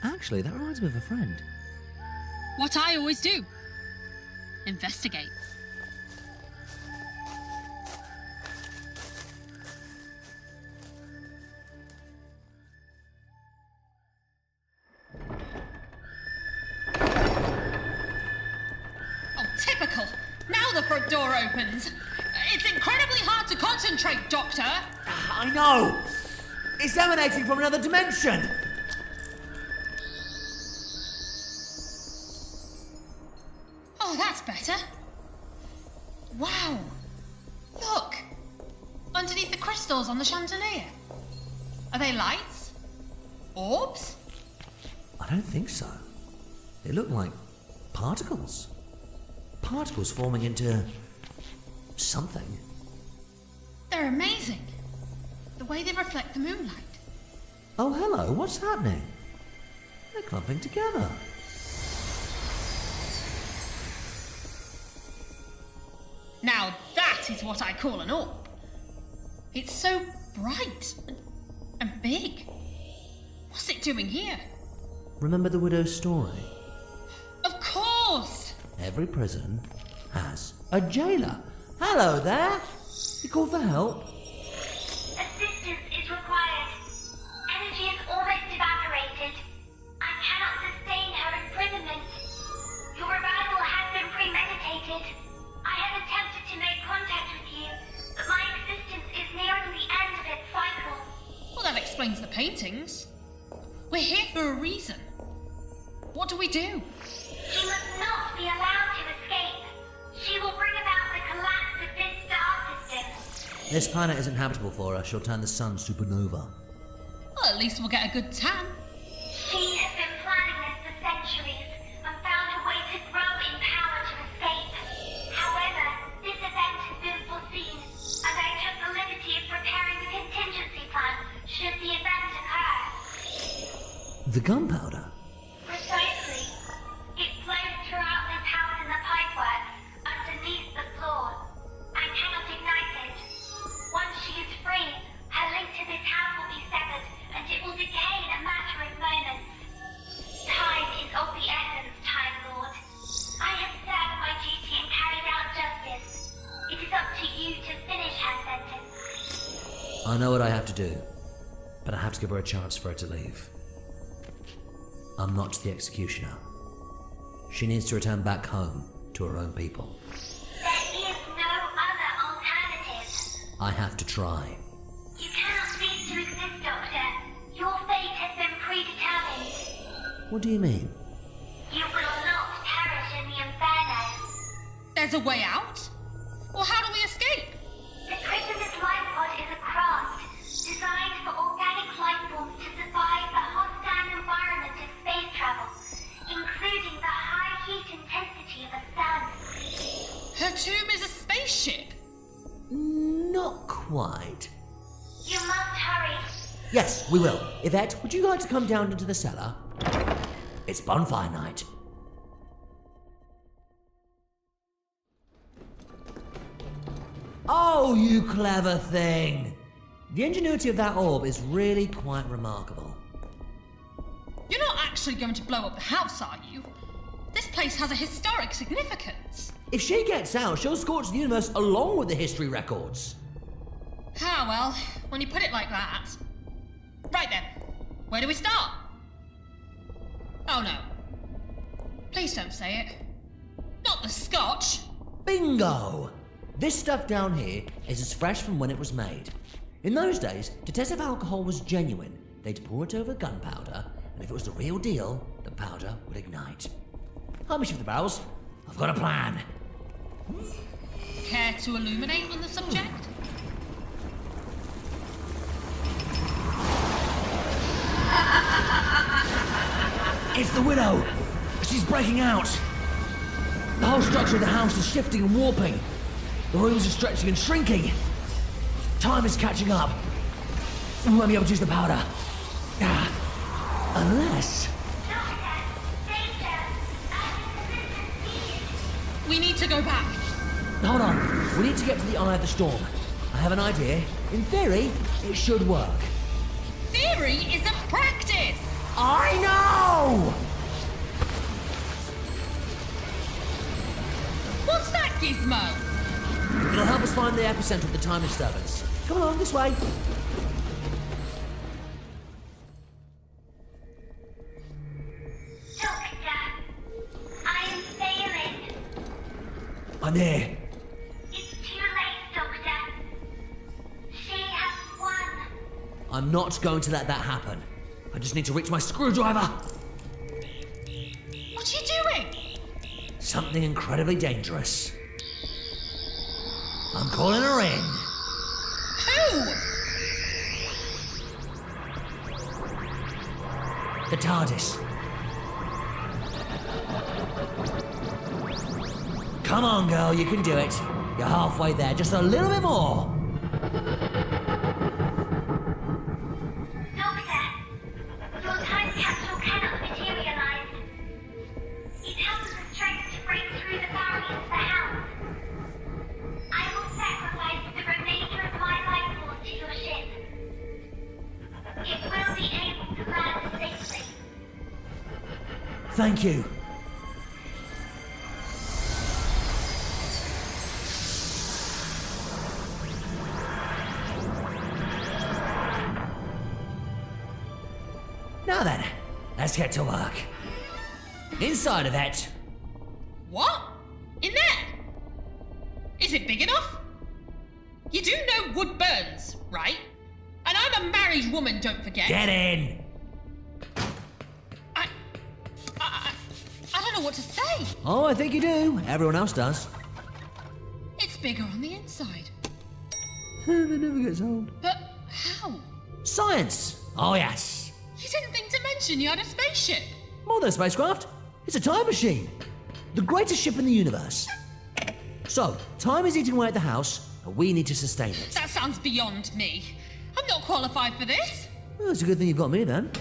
Actually, that reminds me of a friend. What I always do. Investigate. Oh, typical. Now the front door opens. It's incredibly hard to concentrate, Doctor. I know! It's emanating from another dimension! Oh, that's better. Wow. Look. Underneath the crystals on the chandelier. Are they lights? Orbs? I don't think so. They look like particles. Particles forming into something. They're amazing. The way they reflect the moonlight. Oh, hello, what's happening? They're clumping together. Now that is what I call an orb. It's so bright and big. What's it doing here? Remember the widow's story? Of course! Every prison has a jailer. Hello there! You called for help? Assistance is required. Energy is almost evaporated. I cannot sustain her imprisonment. Your arrival has been premeditated. I have attempted to make contact with you, but my existence is nearing the end of its cycle. Well, that explains the paintings. We're here for a reason. What do we do? She must not be allowed to escape. She will bring about the collapse of this star system. This planet isn't habitable for her. She'll turn the sun supernova. Well, at least we'll get a good tan. She has been planning this for centuries and found a way to grow in power to escape. However, this event has been foreseen, and I took the liberty of preparing a contingency plan should the event occur. The gunpowder? Precisely. It flows throughout this house in the pipework, underneath the floor. I cannot ignite it. Once she is free, her link to this house will be severed, and it will decay in a matter of moments. Time is of the essence, Time Lord. I have served my duty and carried out justice. It is up to you to finish her sentence. I know what I have to do. but I have to give her a chance for her to leave. I'm not the executioner. She needs to return back home to her own people. There is no other alternative. I have to try. You cannot cease to exist, Doctor. Your fate has been predetermined. What do you mean? You will not perish in the Inferno. There's a way out? Well, how do we escape? The prisoner's life pod is a craft designed for organic life forms to survive the hostile environment of space travel, including the high heat intensity of a sun. Her tomb is a spaceship. Not quite. You must hurry. Yes, we will. Yvette, would you like to come down into the cellar? It's bonfire night. Oh, you clever thing! The ingenuity of that orb is really quite remarkable. You're not actually going to blow up the house, are you? This place has a historic significance. If she gets out, she'll scorch the universe along with the history records. Ah, well, when you put it like that. Right then, where do we start? Oh no. Please don't say it. Not the scotch. Bingo! This stuff down here is as fresh from when it was made. In those days, to test if alcohol was genuine, they'd pour it over gunpowder, and if it was the real deal, the powder would ignite. Help me shift the barrels. I've got a plan. Care to illuminate on the subject? It's the widow! She's breaking out! The whole structure of the house is shifting and warping. The rooms are stretching and shrinking. Time is catching up. We won't be able to use the powder. Unless... We need to go back. Hold on. We need to get to the eye of the storm. I have an idea. In theory, it should work. Theory is a practice! I know! What's that gizmo? It'll help us find the epicenter of the time disturbance. Come along, this way. Doctor, I am failing. I'm here. It's too late, Doctor. She has won. I'm not going to let that happen. I just need to reach my screwdriver. What are you doing? Something incredibly dangerous. I'm calling her in. Who? The TARDIS. Come on, girl, you can do it. You're halfway there, just a little bit more. Doctor, your time capsule cannot materialize. It hasn't the strength to break through the barriers of the house. I will sacrifice the remainder of my life force to your ship. It will be able to land safely. Thank you. Now then, let's get to work. Inside of it. What? In there? Is it big enough? You do know wood burns, right? And I'm a married woman, don't forget. Get in. I don't know what to say. Oh, I think you do. Everyone else does. It's bigger on the inside. That never gets old. But how? Science. Oh, yes. You didn't think to mention you had a spaceship. More than a spacecraft. It's a time machine. The greatest ship in the universe. So, time is eating away at the house, and we need to sustain it. That sounds beyond me. I'm not qualified for this. Well, it's a good thing you've got me then.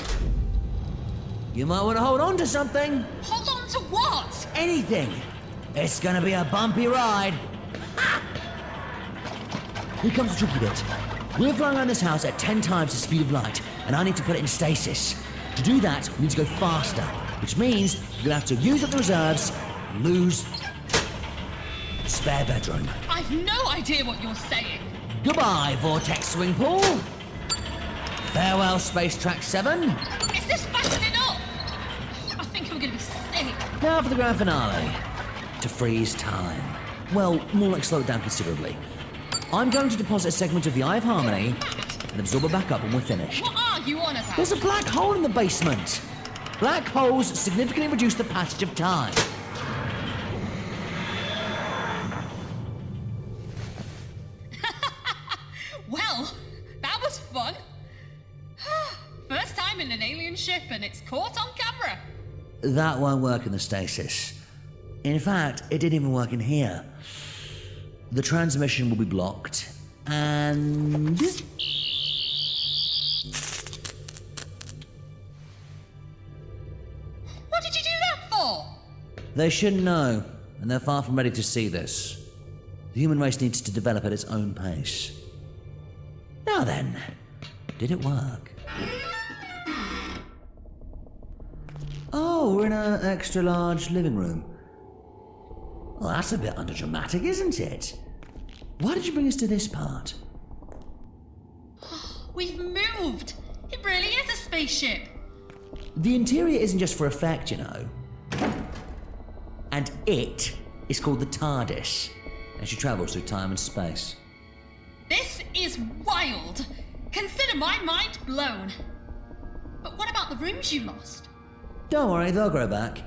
You might want to hold on to something. Hold on to what? Anything. It's gonna be a bumpy ride. Here comes the tricky bit. We're flying around this house at 10 times the speed of light, and I need to put it in stasis. To do that, we need to go faster, which means you're gonna have to use up the reserves, lose spare bedroom. I've no idea what you're saying. Goodbye, vortex swing pool. Farewell, Space Track 7. Is this fast enough? I think I'm gonna be sick. Now for the grand finale. To freeze time. Well, more like slow it down considerably. I'm going to deposit a segment of the Eye of Harmony and absorb it back up when we're finished. What are you on about? There's a black hole in the basement. Black holes significantly reduce the passage of time. Well, that was fun. First time in an alien ship and it's caught on camera. That won't work in the stasis. In fact, it didn't even work in here. The transmission will be blocked, and... What did you do that for? They shouldn't know, and they're far from ready to see this. The human race needs to develop at its own pace. Now then, did it work? Oh, we're in an extra-large living room. Well, that's a bit underdramatic, isn't it? Why did you bring us to this part? We've moved. It really is a spaceship. The interior isn't just for effect, you know. And it is called the TARDIS, and she travels through time and space. This is wild. Consider my mind blown. But what about the rooms you lost? Don't worry, they'll grow back.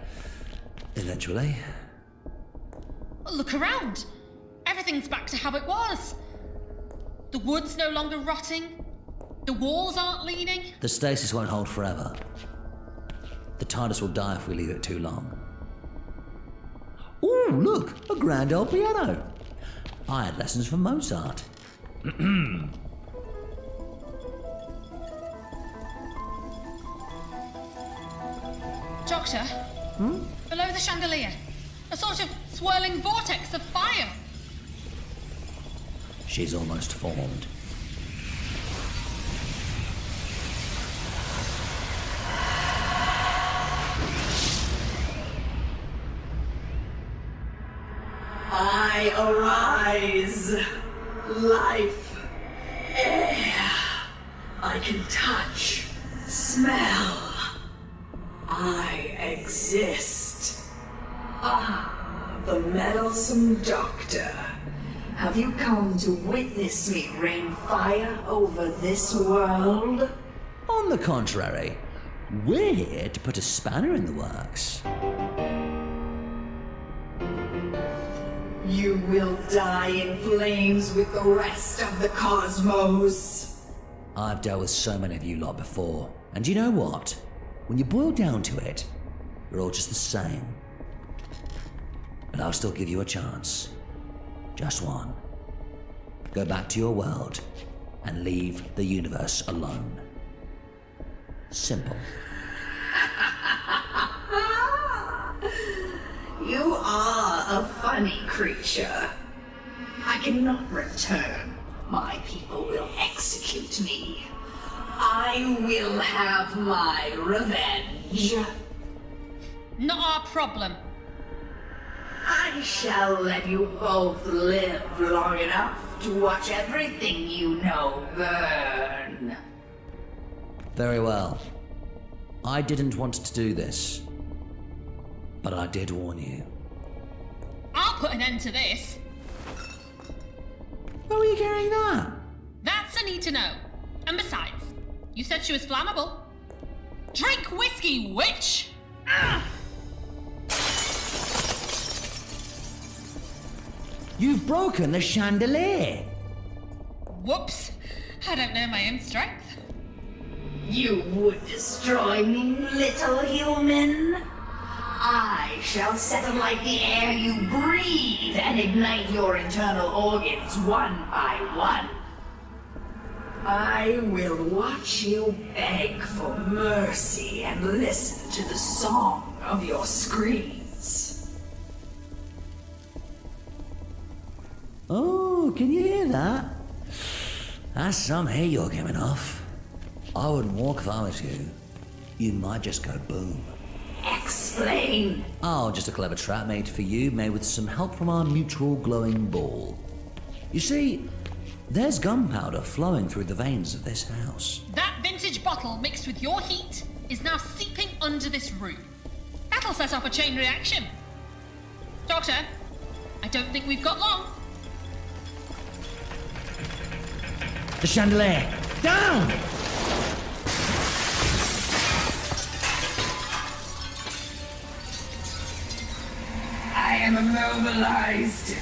Eventually. Look around. Everything's back to how it was. The wood's no longer rotting. The walls aren't leaning. The stasis won't hold forever. The TARDIS will die if we leave it too long. Ooh, look, a grand old piano. I had lessons from Mozart. Doctor, below the chandelier, a sort of swirling vortex of fire. She's almost formed. I arise. Life. Air. I can touch. Smell. I exist. Ah, the meddlesome doctor. Have you come to witness me rain fire over this world? On the contrary, we're here to put a spanner in the works. You will die in flames with the rest of the cosmos. I've dealt with so many of you lot before, and you know what? When you boil down to it, you're all just the same. But I'll still give you a chance. Just one. Go back to your world and leave the universe alone. Simple. You are a funny creature. I cannot return. My people will execute me. I will have my revenge. Not our problem. I shall let you both live long enough to watch everything you know burn. Very well. I didn't want to do this, but I did warn you. I'll put an end to this. Where were you carrying that? That's a need to know. And besides, you said she was flammable. Drink whiskey, witch! You've broken the chandelier! Whoops. I don't know my own strength. You would destroy me, little human? I shall set alight the air you breathe and ignite your internal organs one by one. I will watch you beg for mercy and listen to the song of your screams. Oh, can you hear that? That's some heat you're giving off. I wouldn't walk if I was you. You might just go boom. Explain. Oh, just a clever trap made for you, made with some help from our mutual glowing ball. You see, there's gunpowder flowing through the veins of this house. That vintage bottle mixed with your heat is now seeping under this room. That'll set off a chain reaction. Doctor, I don't think we've got long. The chandelier! Down! I am immobilized.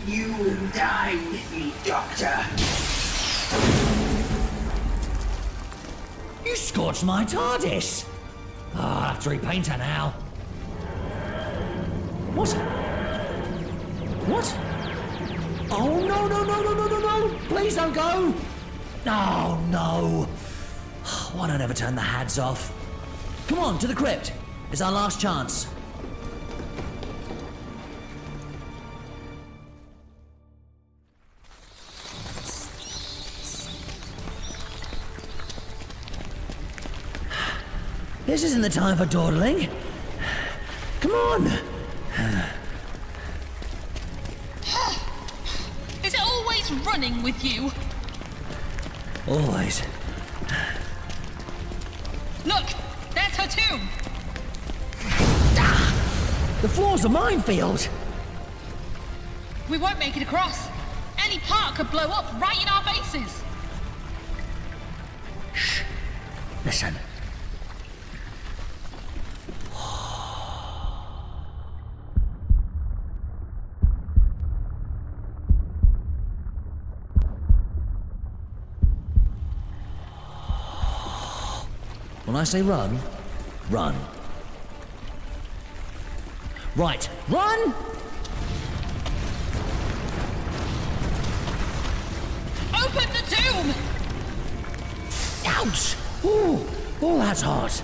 You will die with me, Doctor. You scorched my TARDIS! I'll have to repaint her now. What? What? Oh, no, no, no, no, no, no, no! Please don't go! Oh, no. Why don't I ever turn the Hads off? Come on, to the crypt. It's our last chance. This isn't the time for dawdling. Come on! Is it always running with you? Always. Look, there's her tomb. The floor's a minefield! We won't make it across. Any part could blow up right in our faces. Shh. Listen. When I say run, run. Right, run! Open the tomb! Ouch! Ooh, oh, that's hot.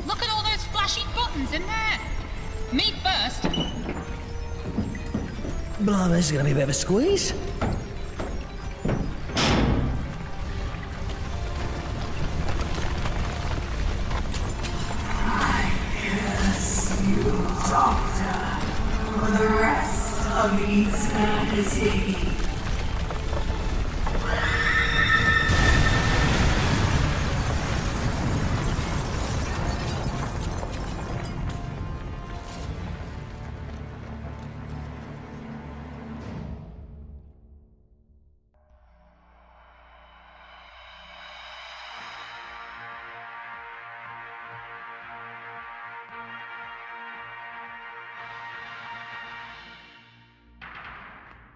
Look at all those flashy buttons in there. Me first. Blimey, this is gonna be a bit of a squeeze. Doctor, for the rest of eternity.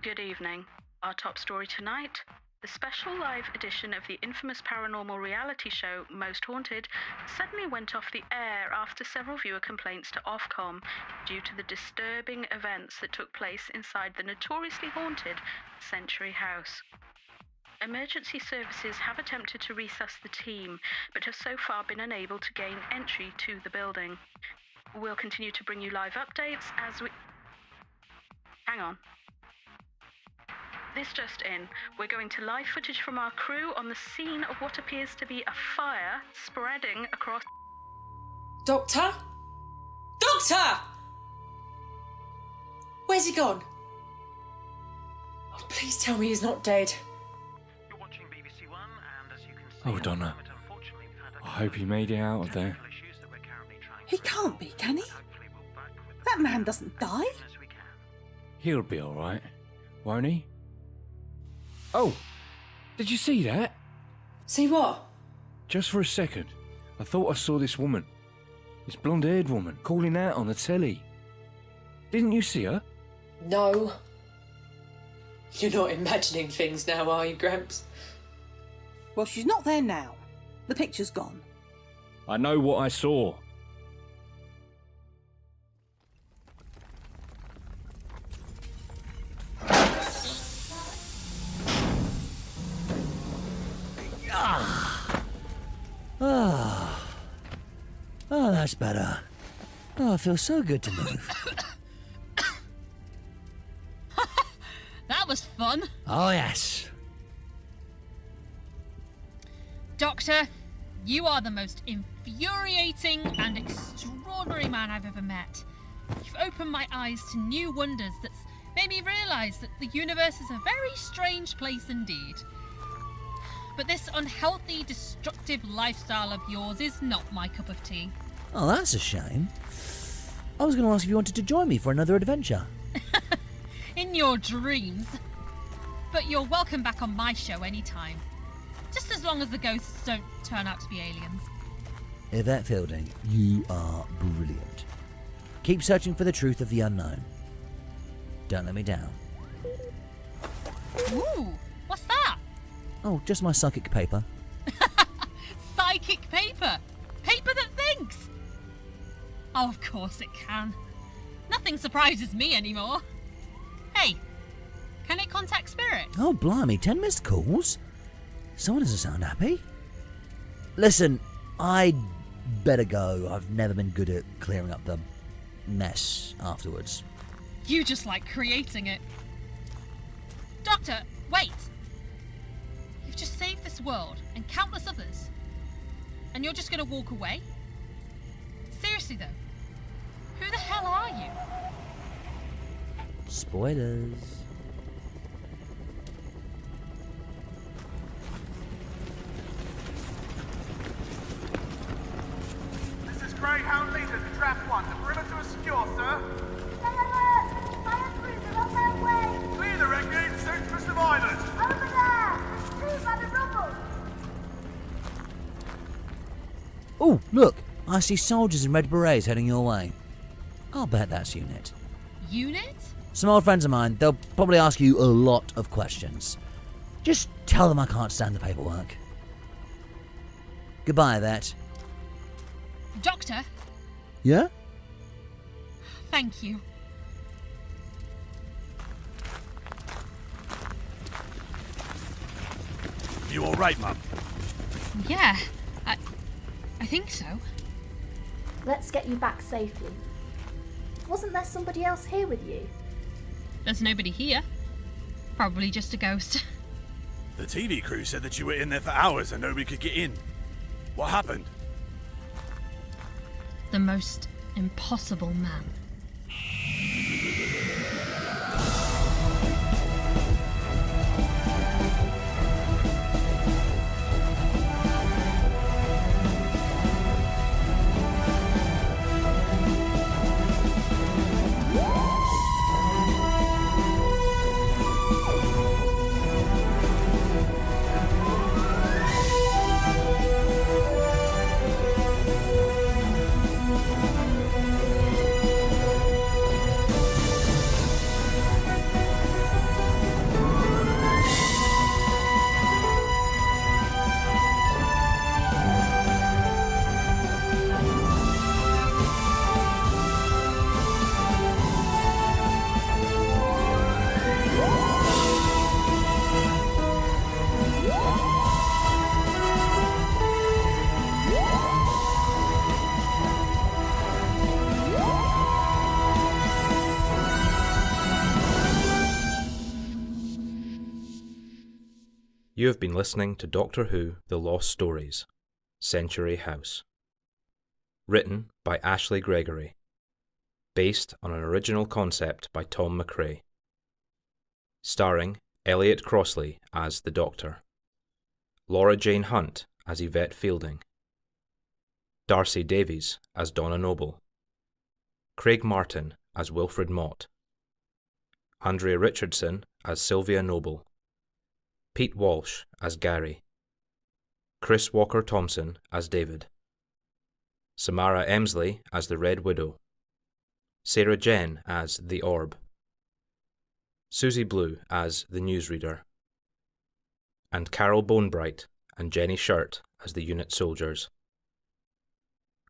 Good evening. Our top story tonight, the special live edition of the infamous paranormal reality show Most Haunted suddenly went off the air after several viewer complaints to Ofcom due to the disturbing events that took place inside the notoriously haunted Century House. Emergency services have attempted to resus the team, but have so far been unable to gain entry to the building. We'll continue to bring you live updates as we... Hang on. This just in, we're going to live footage from our crew on the scene of what appears to be a fire spreading across... Doctor? Doctor! Where's he gone? Oh, please tell me he's not dead. Oh, Donna. I hope he made it out of there. He can't be, can he? That man doesn't die. He'll be alright, won't he? Oh, did you see that? See what? Just for a second, I thought I saw this woman. This blonde-haired woman calling out on the telly. Didn't you see her? No. You're not imagining things now, are you, Gramps? Well, she's not there now. The picture's gone. I know what I saw. Oh, that's better. Oh, it feels so good to move. That was fun. Oh, yes. Doctor, you are the most infuriating and extraordinary man I've ever met. You've opened my eyes to new wonders that's made me realise that the universe is a very strange place indeed. But this unhealthy, destructive lifestyle of yours is not my cup of tea. Oh, that's a shame. I was going to ask if you wanted to join me for another adventure. In your dreams. But you're welcome back on my show anytime. Just as long as the ghosts don't turn out to be aliens. Yvette Fielding, you are brilliant. Keep searching for the truth of the unknown. Don't let me down. Ooh, what's that? Oh, just my psychic paper. Psychic paper? Paper that thinks? Oh, of course it can. Nothing surprises me anymore. Hey, can it contact spirits? Oh, blimey, 10 missed calls? Someone doesn't sound happy. Listen, I'd better go. I've never been good at clearing up the mess afterwards. You just like creating it. Doctor, wait! You've just saved this world and countless others. And you're just going to walk away? Seriously though, who the hell are you? Spoilers. This is Greyhound Leader to Trap 1. The perimeter is secure, sir. Fire cruiser on their way! Clear the wreckage. Search for survivors. Over there! Two by the rubble! Oh, look! I see soldiers in red berets heading your way. I'll bet that's UNIT. Unit? Some old friends of mine, they'll probably ask you a lot of questions. Just tell them I can't stand the paperwork. Goodbye, Yvette. Doctor, Yeah? thank you. You all right, Mum? Yeah, I think so. Let's get you back safely. Wasn't there somebody else here with you? There's nobody here. Probably just a ghost. The TV crew said that you were in there for hours and nobody could get in. What happened? The most impossible man. You have been listening to Doctor Who The Lost Stories, Century House. Written by Ashley Gregory. Based on an original concept by Tom McRae. Starring Elliot Crossley as the Doctor. Laura Jane Hunt as Yvette Fielding. Darcy Davies as Donna Noble. Craig Martin as Wilfred Mott. Andrea Richardson as Sylvia Noble. Pete Walsh as Gary. Chris Walker-Thompson as David. Samara Emsley as the Red Widow. Sarah Jen as the Orb. Susie Blue as the Newsreader. And Carol Bonebright and Jenny Shirt as the unit soldiers.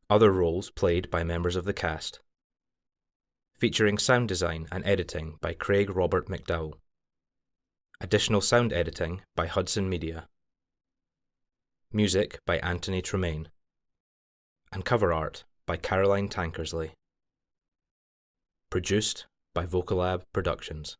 Other roles played by members of the cast. Featuring sound design and editing by Craig Robert McDowell. Additional sound editing by Hudson Media. Music by Anthony Tremaine. And cover art by Caroline Tankersley. Produced by Vocalab Productions.